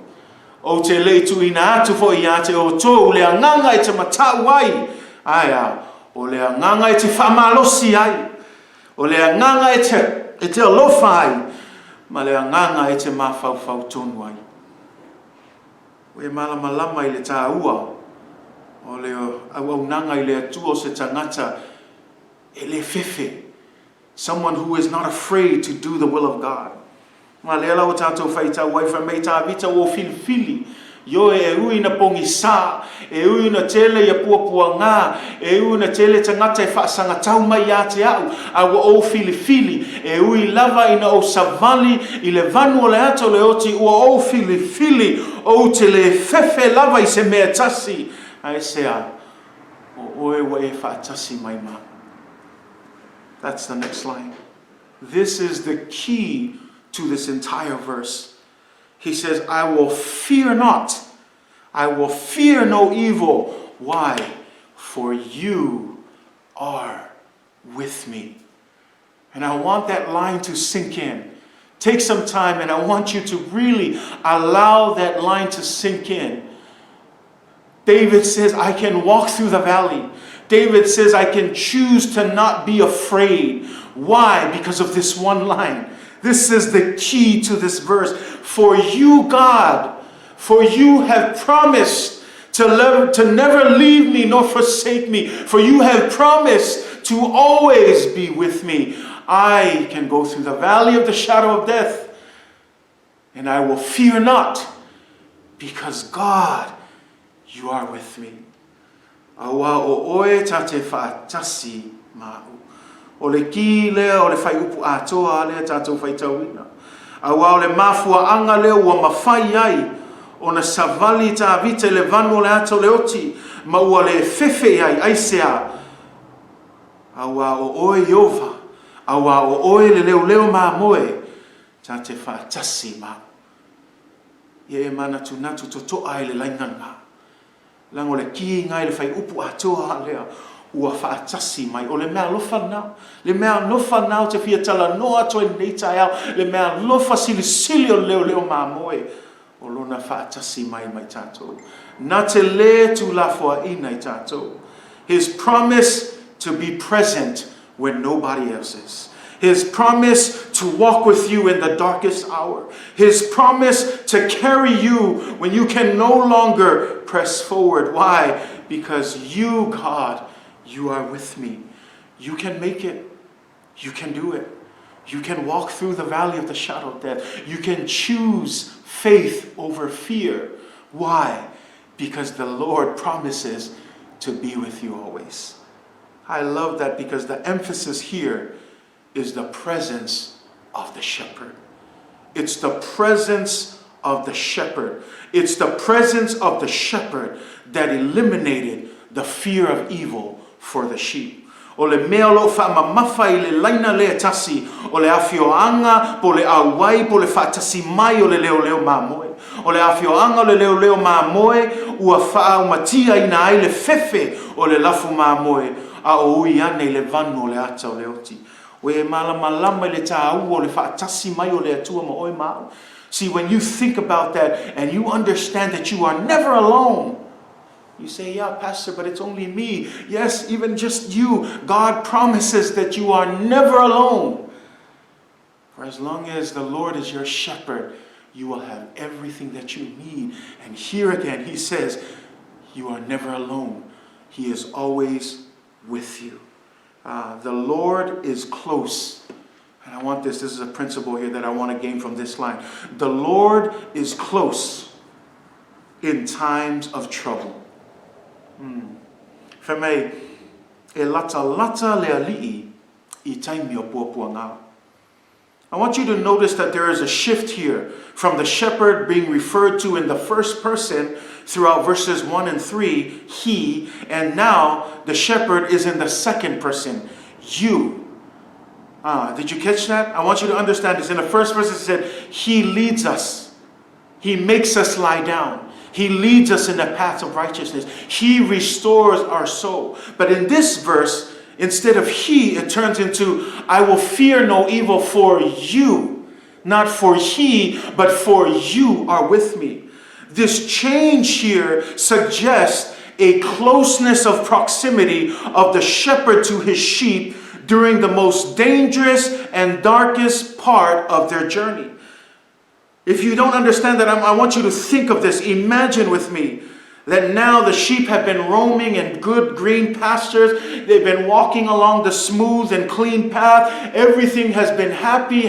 O te le tu ina atu fo I ate o tau, le anganga e te matau ai. Ai o le anganga e te whaamalosi ai. O le anganga e te alofa ai. Ma le anganga e te mawhau tonu ai. O e malama I le tāua. O le au nanga I le atua o se tangata e le fefe. Someone who is not afraid to do the will of God. Ma le ala o tātou whaita waifa mei tā vita o filifili. Yo e ui na pongi sā, e ui na tele ia puapua ngā, e ui na tele tangata e whaasanga tau mai a te au, awa o filifili, e ui lava ina o savali, I le vanu o le ato le oti ua o filifili, o te le fefe lava I se mea tasi, ai sea, o oe wa e whaatasi mai ma. That's the next line. This is the key to this entire verse. He says, I will fear not. I will fear no evil. Why? For you are with me. And I want that line to sink in. Take some time and I want you to really allow that line to sink in. David says, I can walk through the valley. David says, I can choose to not be afraid. Why? Because of this one line. This is the key to this verse. For you, God, for you have promised to never leave me nor forsake me. For you have promised to always be with me. I can go through the valley of the shadow of death, and I will fear not, because God, you are with me. Awa o oe tate whaatasi ma'u. O le ki lea o le whai upu atoa lea tātou whai tauina. Awa o le mafua anga lea ua mawhai ai. O na savali tā vite le vanu o le ato le oti. Ma ua le fefe ai aisea. Awa o oe Iova. Awa o oe le Leoleo Mamoe. Tā te whaatasi ma. Ia e mana tu natu to ai le lainganga. Lango le ki ngai le whai upu atoa lea. Ua whaatasi mai o le Meaalofa nao. Le Meaalofa nao te whiatala noa toi nei tai au. Le Meaalofa sili o Leoleo Mamoe. O lona whaatasi mai tātou. Nā te le tu lafua ina I tātou. His promise to be present when nobody else is. His promise to walk with you in the darkest hour. His promise to carry you when you can no longer press forward. Why? Because you, God, you are with me. You can make it. You can do it. You can walk through the valley of the shadow of death. You can choose faith over fear. Why? Because the Lord promises to be with you always. I love that because the emphasis here is the presence of the shepherd. It's the presence of the shepherd. It's the presence of the shepherd that eliminated the fear of evil for the sheep. O le Meaalofa mamafa I le laina le tasi. O le afioanga po le awai po le whaatasi mai o le Leoleo Mamoe. O le afioanga o le Leoleo Mamoe ua wha matia ina ai le fefe o le lafu Mamoe. A o ui ane le vanu o le ata o le oti. O e malama le tāu o le whaatasi mai o le atua ma oi mau. See, when you think about that and you understand that you are never alone, you say, yeah, Pastor, but it's only me. Yes, even just you. God promises that you are never alone. For as long as the Lord is your shepherd, you will have everything that you need. And here again, he says, you are never alone. He is always with you. The Lord is close. And I want this is a principle here that I want to gain from this line. The Lord is close in times of trouble. Feme e lata le ali'i I taimi o puapua ngā. I want you to notice that there is a shift here from the shepherd being referred to in the first person throughout verses 1 and 3, he, and now the shepherd is in the second person, you. Did you catch that? I want you to understand this. In the first verse it said, he leads us. He makes us lie down. He leads us in the path of righteousness. He restores our soul. But in this verse, instead of he, it turns into, I will fear no evil for you. Not for he, but for you are with me. This change here suggests a closeness of proximity of the shepherd to his sheep during the most dangerous and darkest part of their journey. If you don't understand that, I want you to think of this. Imagine with me that now the sheep have been roaming in good green pastures. They've been walking along the smooth and clean path. Everything has been happy,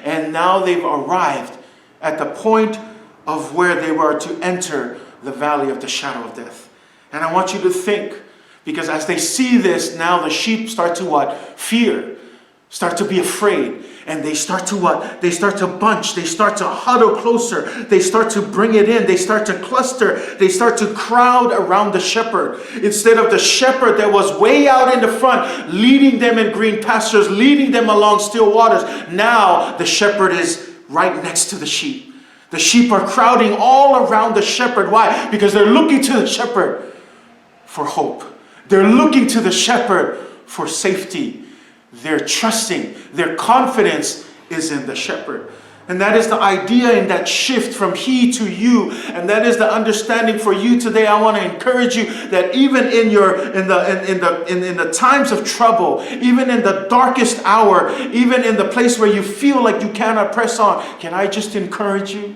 and now they've arrived at the point of where they were to enter the valley of the shadow of death. And I want you to think, because as they see this, now the sheep start to what? Fear. Start to be afraid. And they start to what? They start to bunch. They start to huddle closer. They start to bring it in. They start to cluster. They start to crowd around the shepherd. Instead of the shepherd that was way out in the front, leading them in green pastures, leading them along still waters. Now the shepherd is right next to the sheep. The sheep are crowding all around the shepherd. Why? Because they're looking to the shepherd for hope. They're looking to the shepherd for safety. They're trusting. Their confidence is in the shepherd. And that is the idea in that shift from he to you. And that is the understanding for you today. I want to encourage you that even in the times of trouble, even in the darkest hour, even in the place where you feel like you cannot press on, can I just encourage you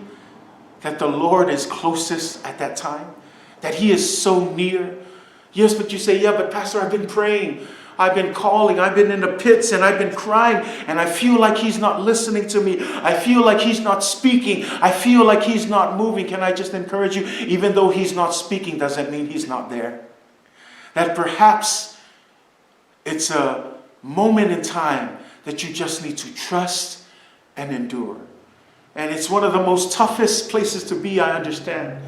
that the Lord is closest at that time? That he is so near. Yes, but you say, yeah, but Pastor, I've been praying. I've been calling. I've been in the pits and I've been crying. And I feel like he's not listening to me. I feel like he's not speaking. I feel like he's not moving. Can I just encourage you? Even though he's not speaking doesn't mean he's not there. That perhaps it's a moment in time that you just need to trust and endure. And it's one of the most toughest places to be, I understand.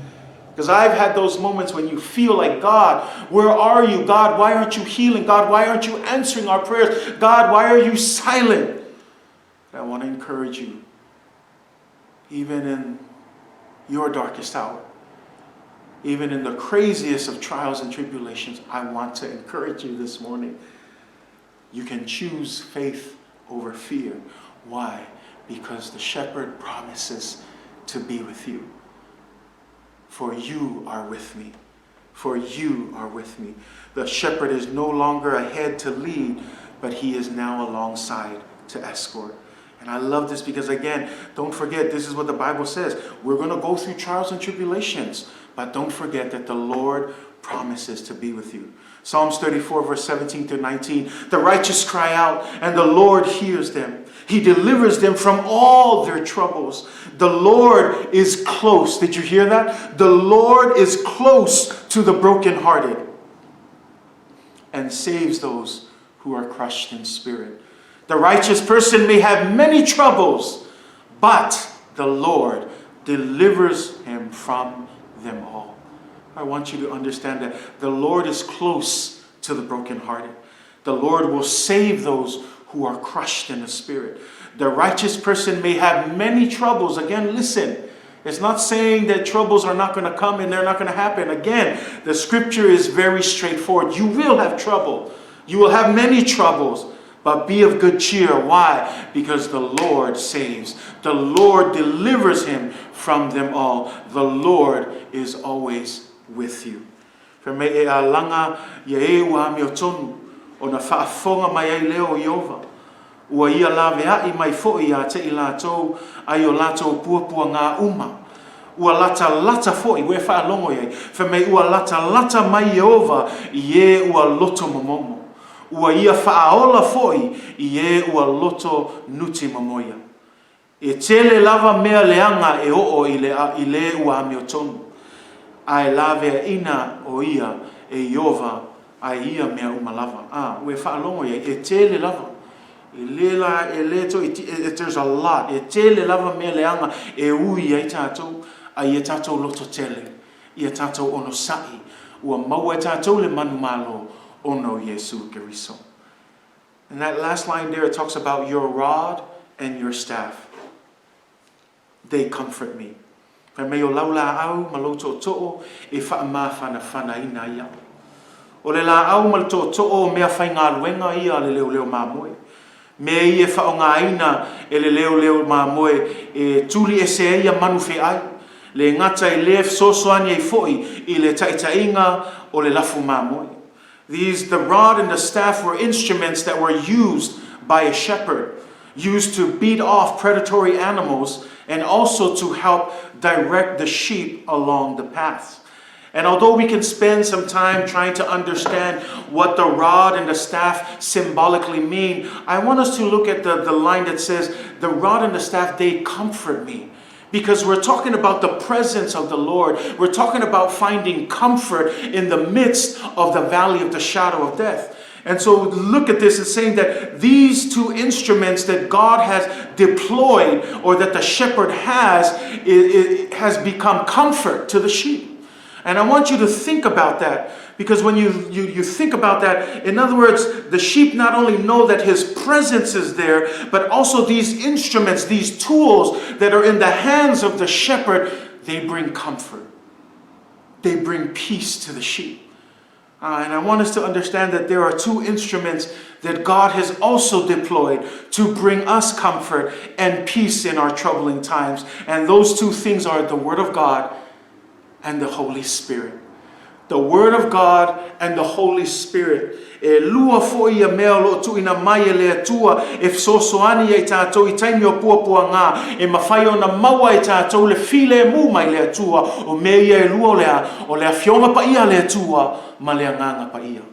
Because I've had those moments when you feel like, God, where are you? God, why aren't you healing? God, why aren't you answering our prayers? God, why are you silent? I want to encourage you, even in your darkest hour, even in the craziest of trials and tribulations, I want to encourage you this morning. You can choose faith over fear. Why? Because the shepherd promises to be with you. For you are with me. For you are with me. The shepherd is no longer ahead to lead, but he is now alongside to escort. And I love this because, again, don't forget, this is what the Bible says. We're going to go through trials and tribulations, but don't forget that the Lord promises to be with you. Psalms 34, verse 17 to 19. The righteous cry out, and the Lord hears them. He delivers them from all their troubles. The Lord is close. Did you hear that? The Lord is close to the brokenhearted and saves those who are crushed in spirit. The righteous person may have many troubles, but the Lord delivers him from them all. I want you to understand that the Lord is close to the brokenhearted. The Lord will save those who are crushed in the spirit. The righteous person may have many troubles. Again, listen. It's not saying that troubles are not going to come and they're not going to happen. Again, the scripture is very straightforward. You will have trouble. You will have many troubles. But be of good cheer. Why? Because the Lord saves. The Lord delivers him from them all. The Lord is always with you. For me e a langa ye wa mi otonu o na whaafonga mai ai leo Iova. Ua ia lawe ai mai fo'i a te i lātou ai o lātou puapua ngā uma. Ua lata fo'i, we whaalongo iei. For me ua lata mai Iova i e ua loto momomo. Ua ia whaaola fo'i i e ua loto nuti mamoia. E tele lava mea leanga e o'o i le ua ami o tonu. Ai lawe ina o ia e Iova ai ia mea umalava. We whaalongo iei, e tele lava. There's a lot. E tele lava mea leanga e ui ai tātou, ai e tātou loto tele. I e tātou ono sa'i. Ua maua e tātou le manu malo. Ono Yesu Keriso. And that last line there, it talks about your rod and your staff. They comfort me. Ka mei o laula au maloto to'o e whaama whana ina ia. O le la au maloto to'o mea whai ngā luenga ia le Leoleo Mamoe. Mea i e whaonga ina e le Leoleo Mamoe e tuli e se ia manu whi ai. Le ngata i le sosoani e foi i le taitainga o le lafu Mamoe. The rod and the staff were instruments that were used by a shepherd, used to beat off predatory animals and also to help direct the sheep along the paths. And although we can spend some time trying to understand what the rod and the staff symbolically mean, I want us to look at the line that says, the rod and the staff, they comfort me. Because we're talking about the presence of the Lord. We're talking about finding comfort in the midst of the valley of the shadow of death. And so look at this as saying that these two instruments that God has deployed or that the shepherd has, it has become comfort to the sheep. And I want you to think about that, because when you think about that, in other words, the sheep not only know that his presence is there, but also these instruments, these tools that are in the hands of the shepherd, they bring comfort. They bring peace to the sheep. And I want us to understand that there are two instruments that God has also deployed to bring us comfort and peace in our troubling times. And those two things are the Word of God and the Holy Spirit. The Word of God and the Holy Spirit. E lua foi a mea lo tu ina mai e lea tua e fsosoani e tātou I taimi o puapua ngā e mawhai o na maua e tātou le file e mu mai lea tua o mea ia e lua o lea fionga pa ia lea tua ma lea nganga pa ia.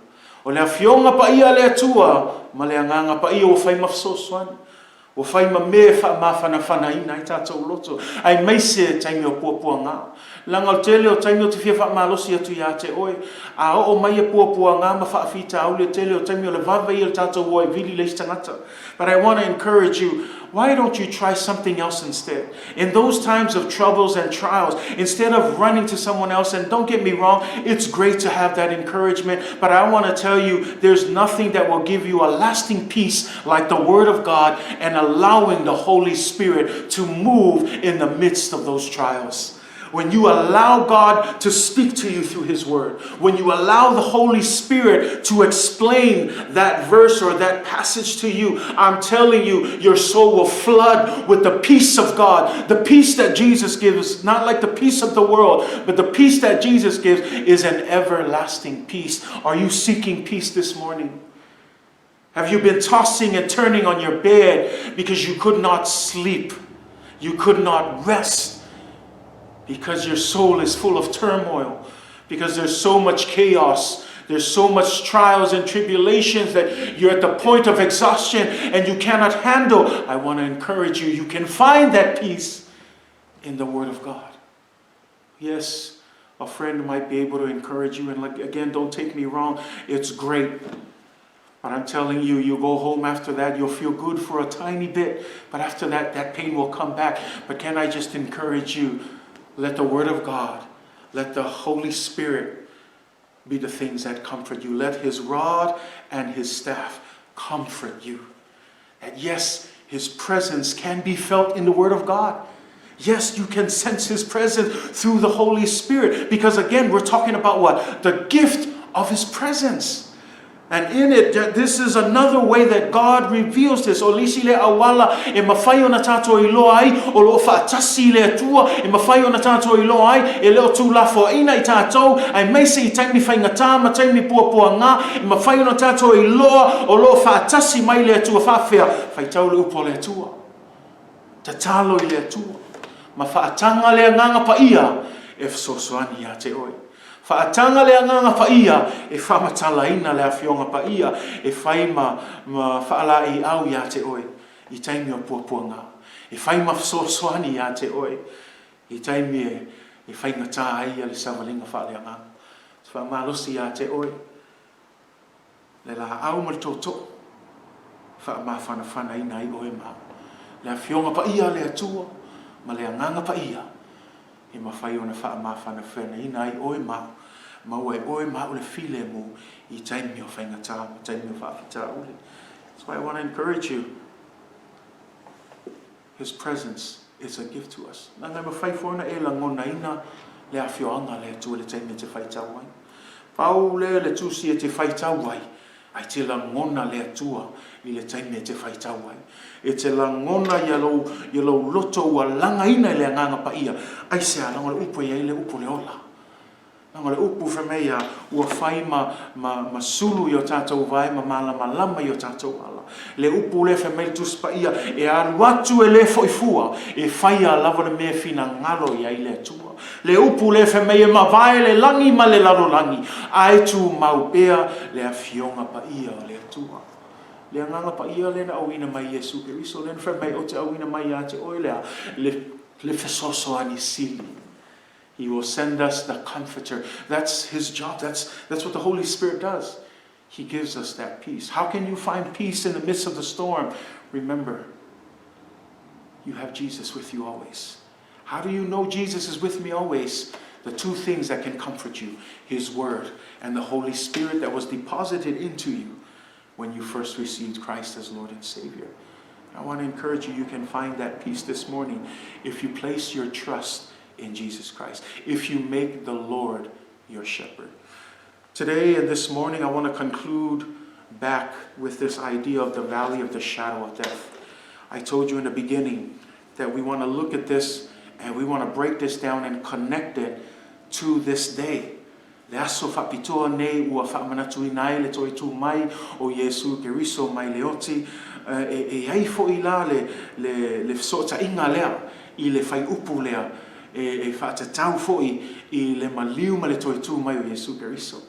O lea fionga pa ia lea tua ma lea nganga pa ia o whai mafsosoani. O whai ma me whana ina I tātou loto. Ai meise taimi o puapua ngā. Langa o tele o taimi o te whia whaamalosi atu ia te oe. A o mai e puapua ngā ma whaafita au le tele o taimi o le vavai o tātou oe vili leis tangata. But I want to encourage you, why don't you try something else instead? In those times of troubles and trials, instead of running to someone else, and don't get me wrong, it's great to have that encouragement, but I want to tell you, there's nothing that will give you a lasting peace like the Word of God and allowing the Holy Spirit to move in the midst of those trials. When you allow God to speak to you through His Word, when you allow the Holy Spirit to explain that verse or that passage to you, I'm telling you, your soul will flood with the peace of God. The peace that Jesus gives, not like the peace of the world, but the peace that Jesus gives is an everlasting peace. Are you seeking peace this morning? Have you been tossing and turning on your bed because you could not sleep? You could not rest? Because your soul is full of turmoil, because there's so much chaos, there's so much trials and tribulations that you're at the point of exhaustion and you cannot handle. I want to encourage you, you can find that peace in the Word of God. Yes, a friend might be able to encourage you, and again, don't take me wrong, it's great. But I'm telling you, you go home after that, you'll feel good for a tiny bit, but after that, that pain will come back. But can I just encourage you, let the Word of God, let the Holy Spirit be the things that comfort you. Let his rod and his staff comfort you. And yes, his presence can be felt in the Word of God. Yes, you can sense his presence through the Holy Spirit. Because again, we're talking about what? The gift of his presence. And in it, this is another way that God reveals this. O lisi le awala e mawhai na tātou I loa ai, o lo whaatasi le atua e mawhai na tātou I loa ai, e leo tū lafo ina I tātou, ai meise I taimi whaingatā, ma taimi puapua ngā, e mawhai na tātou I loa, o lo whaatasi mai le atua whawhea, whaitau le upo le atua. Te talo I le atua. Ma whaatanga le nganga pa ia, e whasosoani a te oi. Whaatanga le nganga pa ia, e whamatalaina le awhionga pa ia, e whai ma whaala I au ia te oi, I taimi o puapua ngā. E whai ma whasosoani ia te oi, I taimi e whaingatā ia le savalinga whaalea ngā. Wha malosi ia te oi, le la au ma le toto, wha ma whana ina I oi ma. Le awhionga pa ia le atua, ma le nganga pa ia, I mawhai o na wha ma whana ina I oi ma, mau e oi ma ule file mo, I taimi o whaingatā, I taimi o whaafita ule. That's why I want to encourage you. His presence is a gift to us. Nanga mawhai whona e la ngona ina, le awhioanga le atua le taimi te whaitau wai. Pau le tūsi e te whaitau wai, ai te la ngona le atua, I le taimi te whaitau wai. E te la ngona I lo loto ua langa ina le nganga pa ia. Ai se a langa le upo ia I le upo le ola. Langa le upo whamea ua whai ma sulu I o tātou vai, ma malama I o tātou ala. Le upo le whamea tus pa ia, e aru atu e le foifua, e whai a lava le mea fina ngalo ia I le atua. Le upo le whamea ma vai le langi ma le laro langi. Ai tu maupea le awhionga pa ia o le atua. Le nganga pa ia le na awina mai Yesu Keriso, le whamea o te awina mai a te oilea, le whesosoani sili. He will send us the Comforter. That's his job. That's what the Holy Spirit does. He gives us that peace. How can you find peace in the midst of the storm? Remember, you have Jesus with you always. How do you know Jesus is with me always? The two things that can comfort you, his word and the Holy Spirit that was deposited into you when you first received Christ as Lord and Savior. I want to encourage you, you can find that peace this morning if you place your trust in Jesus Christ, if you make the Lord your shepherd. Today and this morning, I want to conclude back with this idea of the valley of the shadow of death. I told you in the beginning that we want to look at this and we want to break this down and connect it to this day. Le aso whapitoa nei ua whaamanatui nai le toi tū mai o Yesu Keriso mai leoti e ai fo I la le fsota inga lea I le whai upu lea e whaatatau fo I le maliu ma le toi tū mai o Yesu Keriso.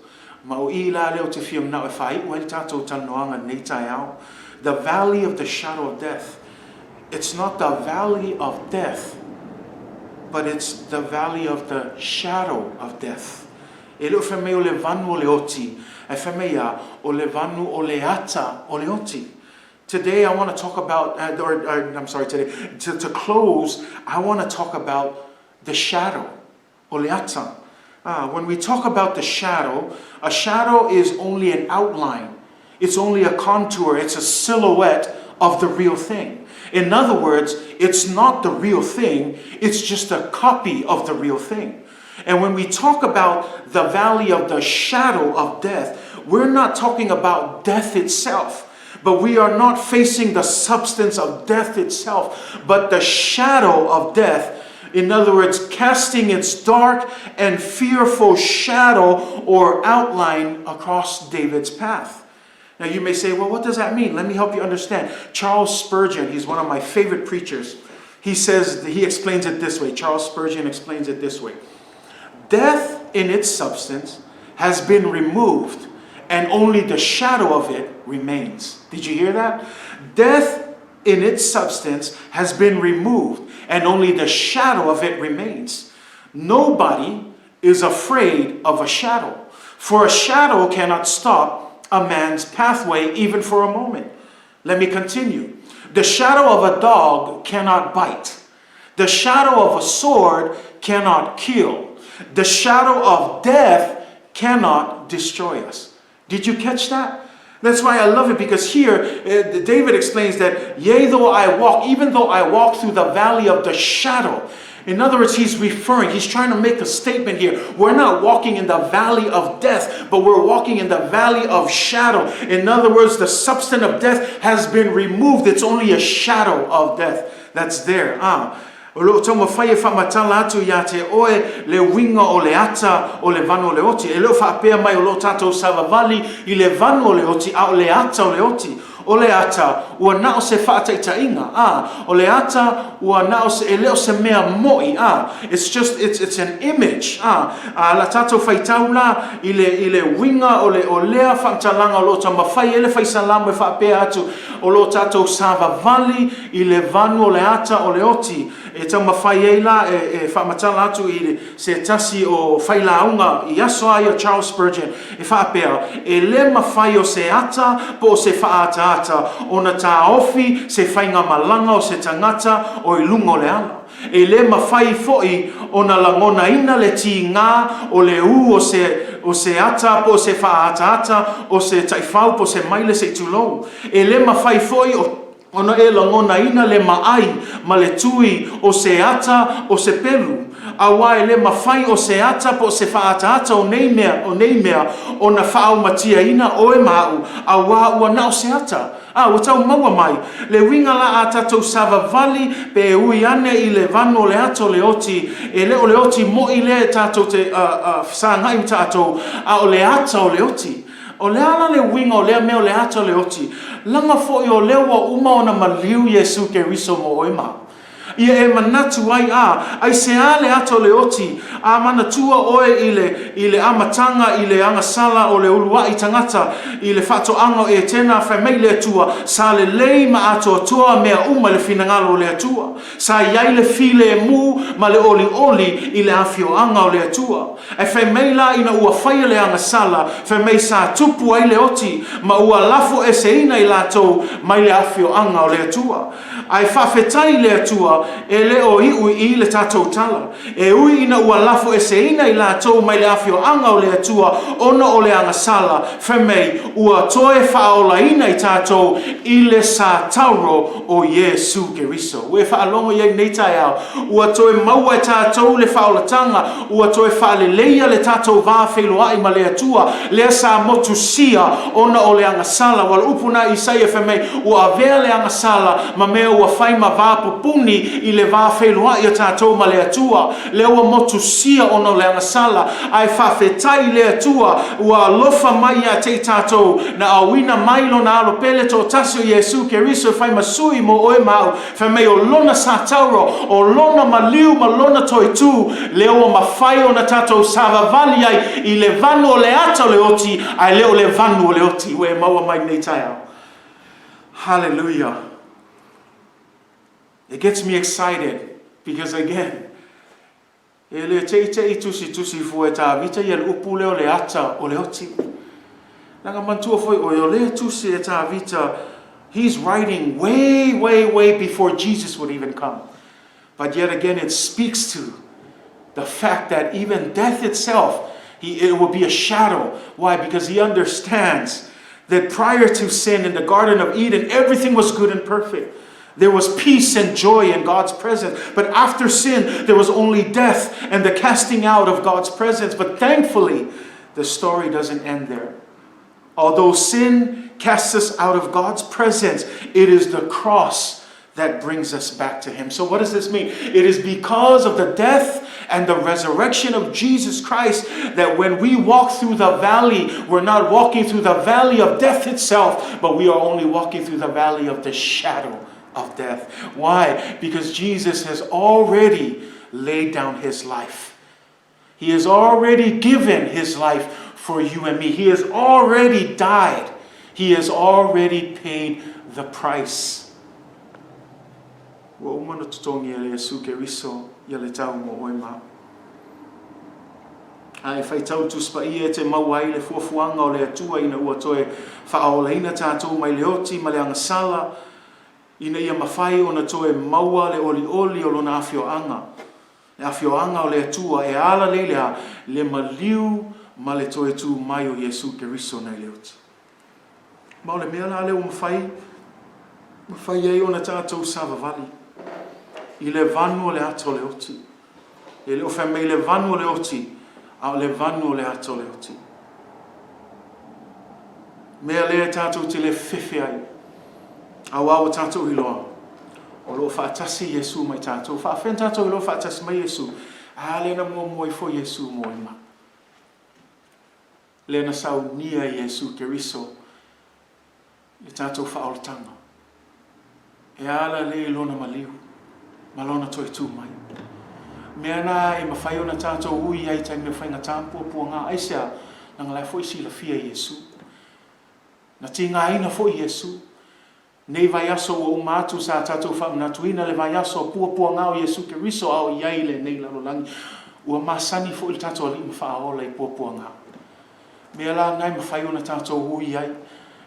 Ma o I la leo te whiam nao e whai ua il tātou tanoanga nei tai au. The valley of the shadow of death. It's not the valley of death, but it's the valley of the shadow of death. E leo whamea o le vanu o le oti, e whamea o le vanu o le ata o le oti. Today I want to talk about, today, to close, I want to talk about the shadow, o le ata. When we talk about the shadow, a shadow is only an outline. It's only a contour, it's a silhouette of the real thing. In other words, it's not the real thing, it's just a copy of the real thing. And when we talk about the valley of the shadow of death, we're not talking about death itself, but we are not facing the substance of death itself, but the shadow of death. In other words, casting its dark and fearful shadow or outline across David's path. Now you may say, well, what does that mean? Let me help you understand. Charles Spurgeon, he's one of my favorite preachers. He explains it this way. Charles Spurgeon explains it this way. Death in its substance has been removed and only the shadow of it remains. Did you hear that? Death in its substance has been removed and only the shadow of it remains. Nobody is afraid of a shadow, for a shadow cannot stop a man's pathway even for a moment. Let me continue. The shadow of a dog cannot bite. The shadow of a sword cannot kill. The shadow of death cannot not destroy us. Did you catch that? That's why I love it, because here David explains that, yea, though I walk, even though I walk through the valley of the shadow. In other words, he's trying to make a statement here. We're not walking in the valley of death, but we're walking in the valley of shadow. In other words, the substance of death has been removed. It's only a shadow of death that's there. O lo tau mawhai e whamatala atu ia te oe le winga o le ata o le vano o le oti. E leo whaapea mai o lo tātou savavali I le vano o le oti a o le ata o le oti. O le ata ua nao se whaataitainga. O le ata ua nao se e leo se mea moi. It's an image. La tātou whaitau la I le winga o lea whaatalanga o lo tau mawhai e le whai Salamo e whaapea atu o lo tātou savavali I le vano o le ata o le oti. E tau mawhai e la e whaamatala atu I se tasi o whailaunga I aso ai o Charles Spurgeon e whaapea e le mawhai o se ata po se whaata ona tā ofi se whainga malanga o se tangata o I lungo le ala. E le mawhai foi ona langona ina le ti ngā o le u o se ata po se whaata o se taifau po se maile se tulou. E le mawhai foi ona e langona ina le maai ma le tui o se ata o se pelu. Awa e le mawhai o se ata po se whaata o nei mea ona whao matia ina o e mau awa ua nao se ata. Ua tau maua mai le winga la a tatou savavali pe ui ane I le vano le ato le oti e le o le oti mo I le tatou te sangai tatou a o le ata o le oti. O le ala le winga o lea mea o le ata o le oti. Langa foi o lea wa uma ona maliu Yesu ke riso mo o ima. Ia e manatu ai se ale ato le oti a manatua oe I le amatanga I le angasala o le ulua I tangata I le whatoanga e tena whamei le atua sa le lei ma ato atua mea uma le finangalo o le atua sa iai le file e mu ma le oli I le awhioanga o le atua e whamei la ina ua whaia le angasala whamei sa tupu ai le oti ma ua lafo e se ina I latou mai le awhioanga o le atua ai whawhetai le atua e le o I le tātou tala. E ui ina ua lafo e se ina I lātou mai le awhioanga o le atua ona o le angasala whamei ua toe whaola ina I tātou I le sa tauro o Yesu Keriso. Ue whaalongo iei nei tai au. Ua toe maua e tātou le whaolatanga. Ua toe whaaleleia le tātou vāwheloai ma le atua. Lea sa motusia ona o le angasala. Wala upuna Isaia whamei ua avea le angasala ma mea ua whaima vāpupuni I le vāwheloa I a tātou ma le atua. Lea ua motusia ona le angasala. Ai whawhetai le atua. Ua lofa mai a te tātou. Na awina mailo na alo pele tō tasi o Yesu Keriso whai masui mo oe mau. Whamei o lona sa tauro. O lona maliu ma lona toi tū. Lea ua mawhai o na tātou savavali ai. I le vanu o le ata o le oti. Ai leo le vanu o le oti. Ue maua mai nei tai au. Hallelujah. It gets me excited because again, ele te tusi fu e tā vita i le upu leo le ata o le oti. Nanga mantua foi o le tusi e tā vita, he's writing way before Jesus would even come. But yet again, it speaks to the fact that even death itself, it will be a shadow. Why? Because he understands that prior to sin in the Garden of Eden, everything was good and perfect. There was peace and joy in God's presence. But after sin, there was only death and the casting out of God's presence. But thankfully, the story doesn't end there. Although sin casts us out of God's presence, it is the cross that brings us back to Him. So what does this mean? It is because of the death and the resurrection of Jesus Christ that when we walk through the valley, we're not walking through the valley of death itself, but we are only walking through the valley of the shadow of death. Why? Because Jesus has already laid down His life. He has already given His life for you and me. He has already died. He has already paid the price. Wa umana tutongi ele Yesu Keriso yale Taumua o ima. Ai whai tau tuspa I e te maua I le fuafuanga o le atua ina ua toe whaola ina tātou mai leoti ma le angasala ina ia mawhai o na toe maua le oli o lona awhioanga. Le awhioanga o le atua e ala leilea le maliu ma le toe tū mai o Iesu Keriso nei leoti. Ma o le mea la leo mawhai ei o na tātou savavali. I le vanu o le ato leoti. E leo whamei le vanu o leoti, a le vanu o le ato leoti. Mea lea tātou te le whiwhi ai. Au au tātou hiloa. O lo whaatasi Iesu mai tātou. Whaafena tātou i lo whaatasi mai Iesu. A le na mua i fo Iesu mo i ma. Le na sau nia Iesu Keriso. Le tātou whaoletanga. E ala le ilona maliu. Malona toi tū mai. Mea nā e mawhai o na tātou ui ai taimi o whainga tāmpua pua ngā aisea. Nanga lai fo isi la fia Iesu. Na ti ngā ina fo Iesu. Nei vai aso o umatu sa tātou whaunatuina le vai aso pua ngā o Iesu Keriso au iai le nei larolangi. Ua masani fo il tātou ali mwhaola i pua ngā. Mea la nai mawhai o na tātou ui ai.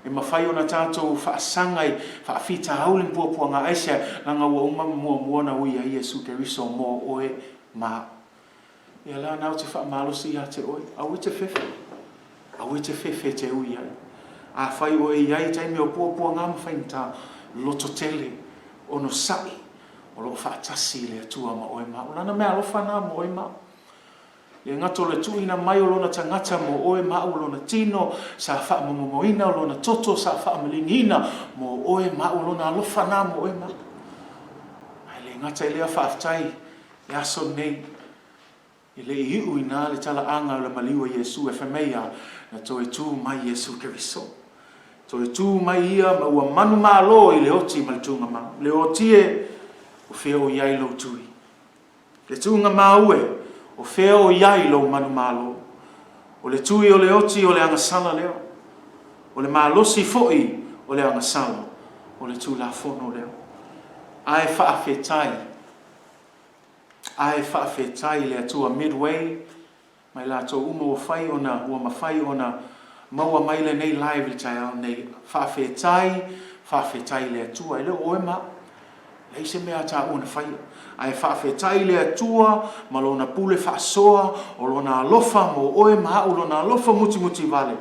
E mawhai o na tātou whaasangai, whaafita haulin pua ngā aisea. Nanga ua mua na ui ai Iesu Keriso mō oe mā. Mea la nau te whaamalosi a te oe. Au e te whewhe. Au e te whewhe te ui ai. A whai o e iai taimi o pua ngā mawhainta loto tele o no sai o lo whaatasi le atua ma oe ma. O lana Meaalofa nā mo oe ma. Le ngato le tuina mai o lona tangata mo oe ma o lona tino sa wha momoina o lona toto sa wha malingina mo oe ma o lona alofa nā mo oe ma. Ai le ngata i lea whaaftai e aso nei. I le iu i nā le tala anga o le maliwa Iesu e whameia na toi tū mai Iesu Keriso. Toi tū mai ia ma ua manu mālo i le oti ma le tūnga mau. Le oti e o wheo iai lo tui. Le tūnga mau e o wheo iai lo manu mālo. O le tui o le oti o le angasala leo. O le mālosi foi o le angasala. O le tū la fono leo. Ai whaafetai. Ai whaafetai le atua Midway. Mai la tō uma o whai o na, ua mawhai o na maua maile nei live le tai au nei. Whaafetai le atua. I leo oe ma. Lei se mea tā ua na whai. Ai whaafetai le atua, ma lo na pule whaasoa, o lo na alofa mo oe ma, o lo na alofa muti vale.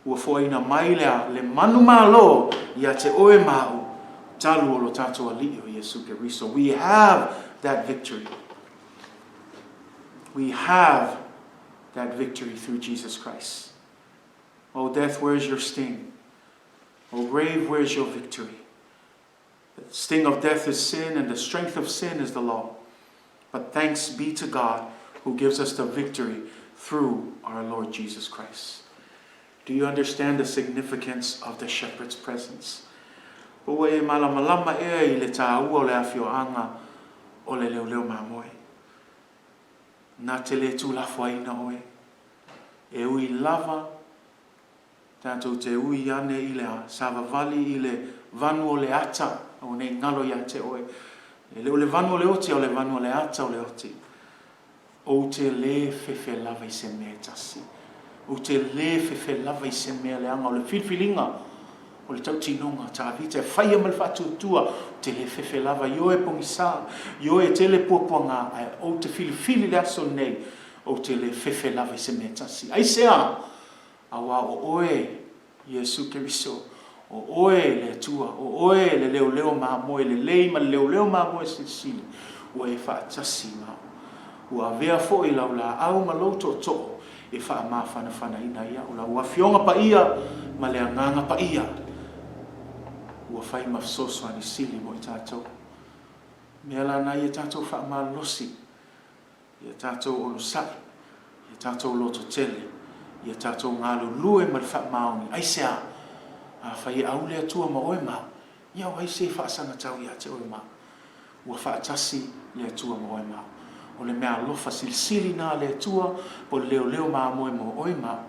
Ua fōina mai le manu malo, ia te oe mau, talu o lo tātua li o Iesu Keriso. We have that victory. We have that victory through Jesus Christ. Oh, death, where's your sting? Oh, grave, where's your victory? The sting of death is sin, and the strength of sin is the law. But thanks be to God who gives us the victory through our Lord Jesus Christ. Do you understand the significance of the shepherd's presence? O e malamalama e I le tāua o le awhioanga o le Leoleo Mamoe. Nā te le tūlafuaina oe. E ui lava, tātou te ui ane I le savavali I le vanu o le ata, o nei ngalo ia te oe. E leo le vanu o le oti o le vanu o le ata o le oti. O te le whewhe lava I se mea tasi. O te le whewhe lava I se mea le anga o le whiwhilinga. O le tautinonga, tā vita, whaia mal whatutua, te le whewhe lava, io e pongisa, io e te le puapuanga, o te whili le aso nei, o te le whewhe lava I se mea tasi. Ai sea, awa o oe, Iesu Keriso, o oe le atua, o oe le Leoleo Mamoe, le leima le Leoleo Mamoe sili, ua e whaatasi mau. Ua vea fo I lau la au maloto to, e wha mawhana ina ia, ula ua fionga pa ia, ma le anganga pa ia. Ua whai mafsoso ani sili mo I tātou. Mea la nai e tātou wha malosi. I tātou olo sai. I tātou loto tele. I tātou ngalo lue ma le wha maoni. Aisea. A whai au lea tua ma oe mau. Ia wai se wha sanga tau ia te oe mau. Ua wha atasi lea tua ma oe mau. O le Meaalofa sili nā lea tua. Po le Leoleo Mamoe mo oe mau.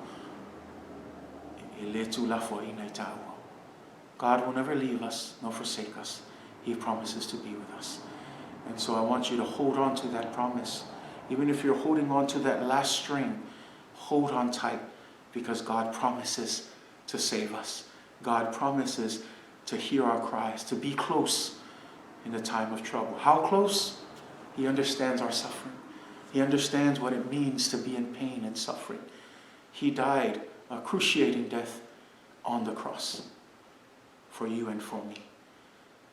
E le tu lafo ina I tāua. God will never leave us nor forsake us. He promises to be with us. And so I want you to hold on to that promise. Even if you're holding on to that last string, hold on tight because God promises to save us. God promises to hear our cries, to be close in the time of trouble. How close? He understands our suffering. He understands what it means to be in pain and suffering. He died a cruciating death on the cross for you and for me.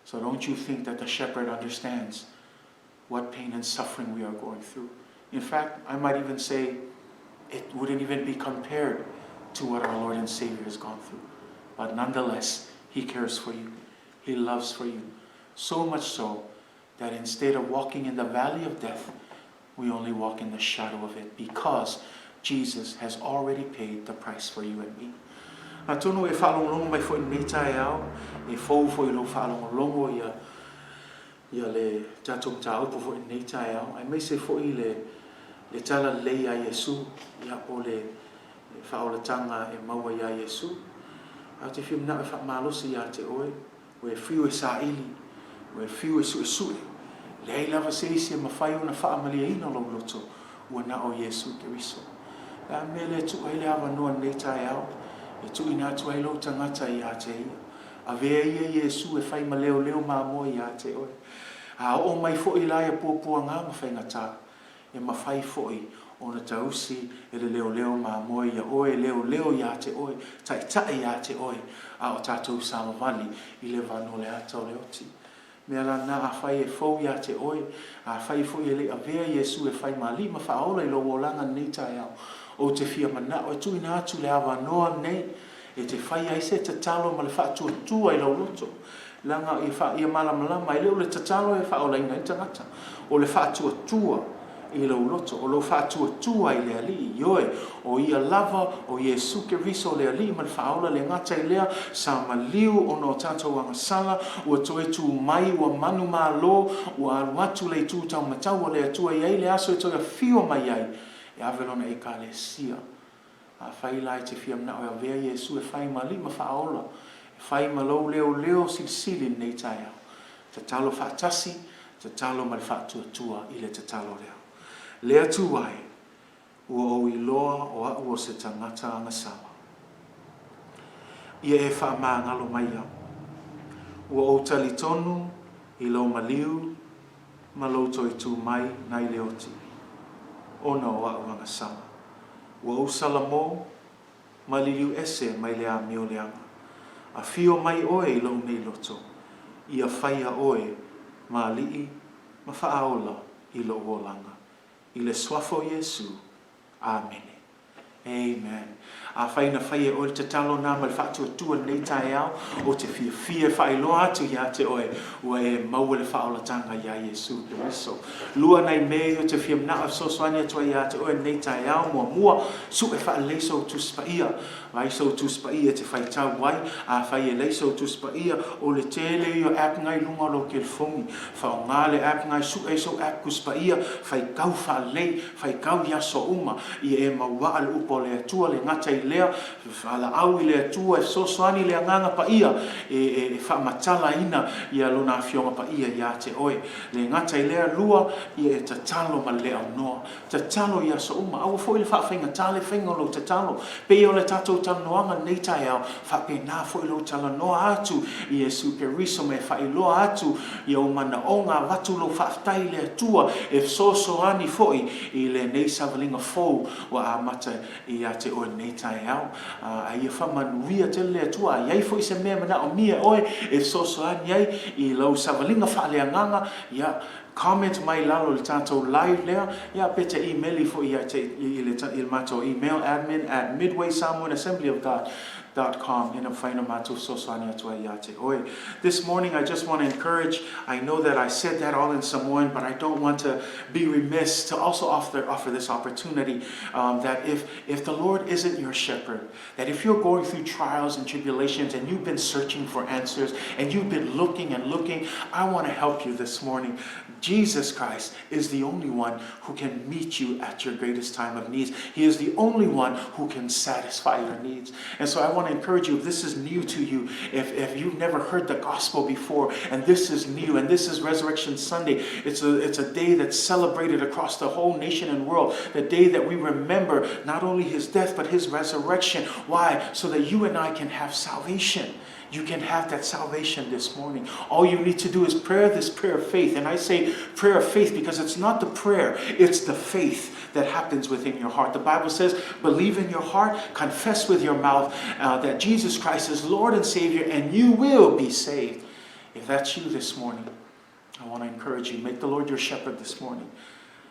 So don't you think that the shepherd understands what pain and suffering we are going through. In fact, I might even say it wouldn't even be compared to what our Lord and Savior has gone through. But nonetheless, He cares for you. He loves for you. So much so that instead of walking in the valley of death, we only walk in the shadow of it, because Jesus has already paid the price for you and me. Atono e whalongongo mai fo i nei tae au, e fou fo I lo whalongolongo ia le tatou taupu fo I nei tae au. Ai mai se fo I le tala lei a Yesu, ia o le whaolatanga e maua ia Yesu. Au te whimna e whamalosi ia te oe, o e whiu e sa ili, o e whiu e sue. Le ai lava se isi e mawhai o na whaamalia ina lo loto, ua na o Yesu Keriso. La me le tu ai le awa noa nei tae au, e tu ina tu ai lo tangata I a te ia. A vea ia Yesu e whai ma Leoleo Mamoe I a te oe. A o mai fo I laia pōpua ngā mawhai ngata, e mawhai fo I o na tausi e le Leoleo Mamoe ia oe, Leoleo I a te oe, tai I a te oe, a o tātou Samavani I le vano le ata o le oti. Mea la na a whai e fau I a te oe, a whai fo I le a vea Yesu e whai ma li ma whaola I lo wolanga nei tae au. O te fia mana o tu ina atu le awa noa nei, e te whai ai se te talo ma le whaatua tua I lau loto. Langa I wha ia malamalama, I leo le tatalo e whaola ina intangata. O le whaatua tua I lau loto, o lo whaatua tua I le ali, ioe, o ia lava o Yesu Keriso le ali, ma le whaola le ngata I lea, sa maliu o no tātou angasala, ua toe tu mai, ua manu maa lo, ua aluatu le tu tau matau, o le atua iai, le aso e toia fio mai ai, e avelona e ka le sia. A whai lai te whiam na o a vea Yesu e whai ma li ma whaola, e whai ma lo leo sili nei tae au. Te talo whaatasi, te talo ma le whaatua tua I le te talo leo. Lea tu wai, ua o I loa o a ua se tangata angasawa. Ia e wha maa ngalo mai au. Ua o tali tonu, I lo maliu, ma lo toi tu mai nai leoti. Ona o a ua angasawa. Ua o Salamo, ma liliu ese mai lea mio leanga. A fio mai oe I lo nei loto. Ia whaia oe, ma lii, ma whaaola I lo wolanga. I le swafo Yesu. Amen. Amen. A whaina whaia o te talo nā ma le whaatua tua nei tae au, o te fia whailoa atu ia te oe, ua e maua le whaolatanga ia Yesu Keriso. Lua nei mei o te fia mna o sosoani atua ia te oe nei tae au, mua, su e wha leiso tu spaia, vai so tu spaia te whai tau wai, a whai e leiso tu spaia, o le tele I o app ngai lunga lo ke fongi, whao ngā le app ngai su e so app ku spaia, whai kau wha lei, whai kau ia so uma, I e maua al upo le atua le ngata I lea, whala au I le atua, e sosoani le anganga pa ia, e wha matala ina I a lona fionga pa ia te oe. Le ngata I lea lua, I e tatalo ma lea noa. Tatalo ia so uma, au fo I le wha whainga tale whainga lo tatalo. Pe o le tatou tanoanga nei tae au, wha pe nā fo I lo tala noa atu, I Yesu Keriso me wha I loa atu, I au mana o ngā watu lo whaftai le atua, e sosoani fo I le nei savalinga fou, wa a mata I a te oe nei tae au. A ia whamanuia te le atua, iai fo I se mea mana o mia oe, e sosoani ai, I lau savalinga whaalea nganga, ia comment mai lalo le tātou live lea, ia pete email I fo I le mātou email admin@Midway Samoan Assembly of God.com in a whaina mātou sosoani atua ia te oe. This morning I just want to encourage, I know that I said that all in Samoan, but I don't want to be remiss to also offer this opportunity that if the Lord isn't your shepherd, that if you're going through trials and tribulations and you've been searching for answers and you've been looking and looking, I want to help you this morning. Jesus Christ is the only one who can meet you at your greatest time of needs. He is the only one who can satisfy your needs. And so I want to encourage you, if this is new to you, if you've never heard the gospel before, and this is new, and this is Resurrection Sunday, it's a day that's celebrated across the whole nation and world, the day that we remember not only His death, but His resurrection. Why? So that you and I can have salvation. you can have that salvation this morning. All you need to do is pray this prayer of faith. And I say prayer of faith because it's not the prayer, it's the faith that happens within your heart. The Bible says, believe in your heart, confess with your mouth that Jesus Christ is Lord and Savior, and you will be saved. If that's you this morning, I want to encourage you, make the Lord your shepherd this morning.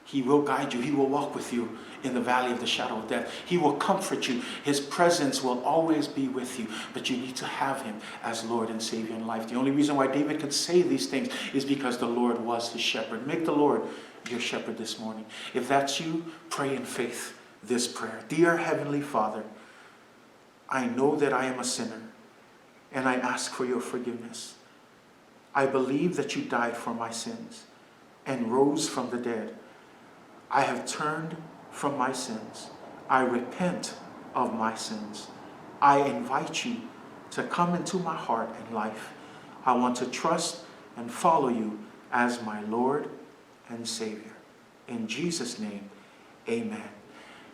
He will guide you. He will walk with you in the valley of the shadow of death. He will comfort you. His presence will always be with you. But you need to have him as Lord and Savior in life. The only reason why David could say these things is because the Lord was his shepherd. Make the Lord your shepherd this morning. If that's you, pray in faith this prayer. Dear Heavenly Father, I know that I am a sinner, and I ask for your forgiveness. I believe that you died for my sins and rose from the dead. I have turned from my sins. I repent of my sins. I invite you to come into my heart and life. I want to trust and follow you as my Lord and Savior. In Jesus' name, amen.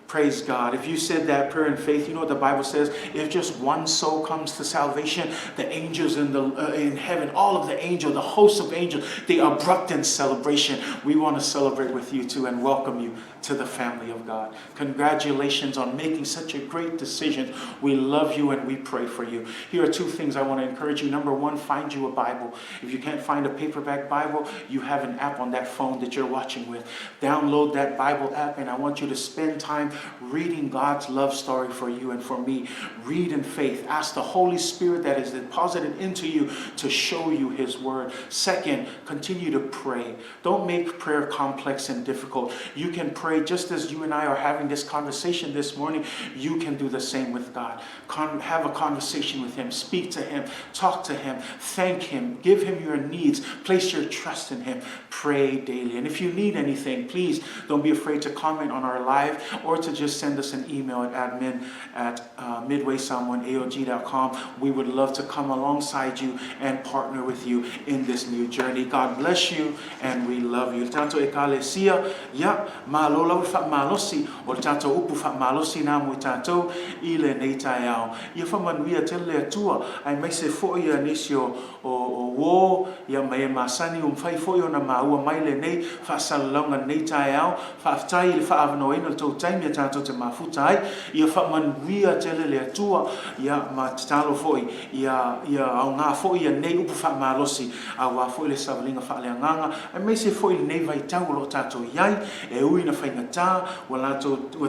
Praise God. If you said that prayer in faith, you know what the Bible says? If just one soul comes to salvation, the angels in heaven, all of the angels, the host of angels, they erupt in celebration. We want to celebrate with you too and welcome you to the family of God. Congratulations on making such a great decision. We love you and we pray for you. Here are two things I want to encourage you. Number one, find you a Bible. If you can't find a paperback Bible, you have an app on that phone that you're watching with. Download that Bible app, and I want you to spend time reading God's love story for you and for me. Read in faith. Ask the Holy Spirit that is deposited into you to show you his word. Second, continue to pray. Don't make prayer complex and difficult. You can pray just as you and I are having this conversation this morning. You can do the same with God. Have a conversation with him. Speak to him. Talk to him. Thank him. Give him your needs. Place your trust in him. Pray daily. And if you need anything, please don't be afraid to comment on our live or to just send us an email at admin@midwaysamoanaog.com. We would love to come alongside you and partner with you in this new journey. God bless you and we love you. Tanto ekalesia ya malola fa malosi o tanto upu fa malosi na mo tanto ile neitao. Ia fa manuia tele tua ai mai se fo ia nisio o wo ia mai masani fai fo ia na maua mai le nei fa salonga neitao fa aftai le fa avno ino to time ia tanto te mafutai ia fa manuia tele le tua ia matalo foi ia au nga foi ia nei upu fa malosi a wa foi le savlinga fa le nganga ai mai se foi nei vai tau lo tato iai e ui na whainga tā, wa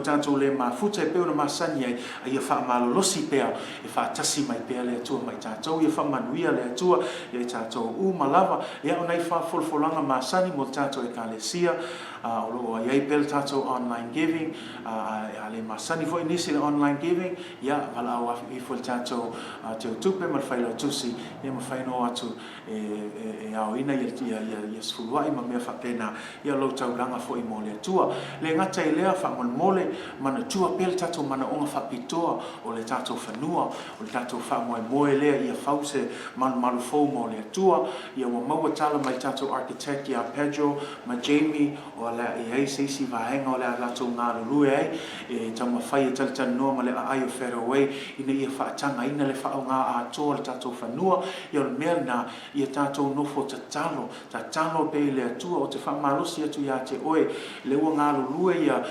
tātou le mafuta e peo na masani ai, a ia wha malolosi pea, e wha tasi mai pea le atua mai tātou, ia wha manuia le atua, ia tātou u malawa, ia o nei wha folfolanga masani mo tātou e kālesia, o loo ai pel tātou online giving, a le masani fo inisi le online giving, ia wala au i fo tātou te utupe, ma whaila tusi, ia ma whaino atu e au ina ia sfuluai, ma mea wha pena, ia lo tau ranga fo i mo le atua, le ngata i lea wha mole, mana tua pel tātou mana onga wha pitoa, o le tātou whanua, o le tātou wha moe lea, ia whause malu fo mo le atua, ia wa maua tala mai tātou architect, ia Pedro, ma Jamie, o le i ei seisi vahenga o le alatou ngā lulue ei, e tauma whai e talitana noa ma le ai o Fairway, ina ia whaatanga ina le whao ngā atoa le tātou whanua, ia le mea na ia tātou nofo tatalo pe le atua o te whamalosi atu ia te oe, le ua ngā lulue ia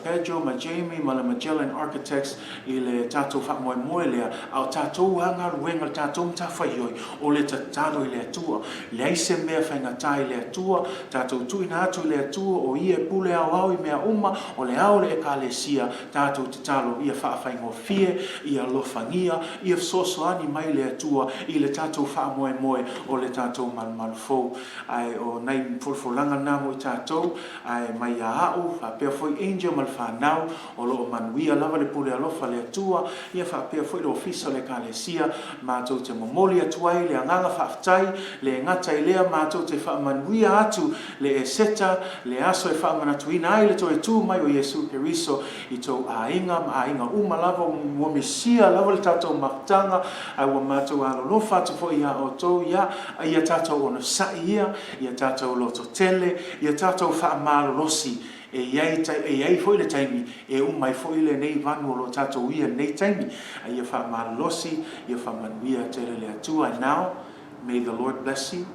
Pedro, ma Jamie, ma le Magellan Architects, i le tātou whamoe lea, au tātou hanga luenga le tātou mtawhaioi, o le tatalo i le atua, le aise mea whaingatai le atua, tātou tuina atu i le atua, o ia pule au i mea uma, o le au le ekalesia, tātou te talo ia whaawhaingo fie, ia lofangia, ia sosoani mai le atua, i le tātou whaamoe o le tātou malfou. Ai o nei fulfulanga namo i tātou, ai mai a au, whapea foi angel mal whanau, o loo manuia lava le pule alofa le atua, ia whapea foi le ofisa le kalesia, mātou te momoli atuai, le anganga whaaftai, le ngata i lea mātou te whaamanuia atu, le e seta, le aso e whaamanatuina ai le toe tū mai o Yesu Keriso i tō ainga uma lava ua mesia lava le tātou maftanga ai ua mātou alolofa atu fo ia o tō ia tātou ono sai ia tātou loto tele, ia tātou whaamalolosi iai foi le taimi e umai foi le nei vanu lo tatou ia nei taimi ia whamalosi ia whamanuia te le atua. Now may the Lord bless you.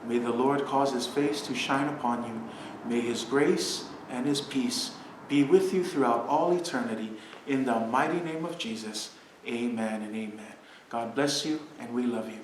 May the Lord cause his face to shine upon you. May his grace and his peace be with you throughout all eternity. In the mighty name of Jesus, amen and amen. God bless you, and we love you.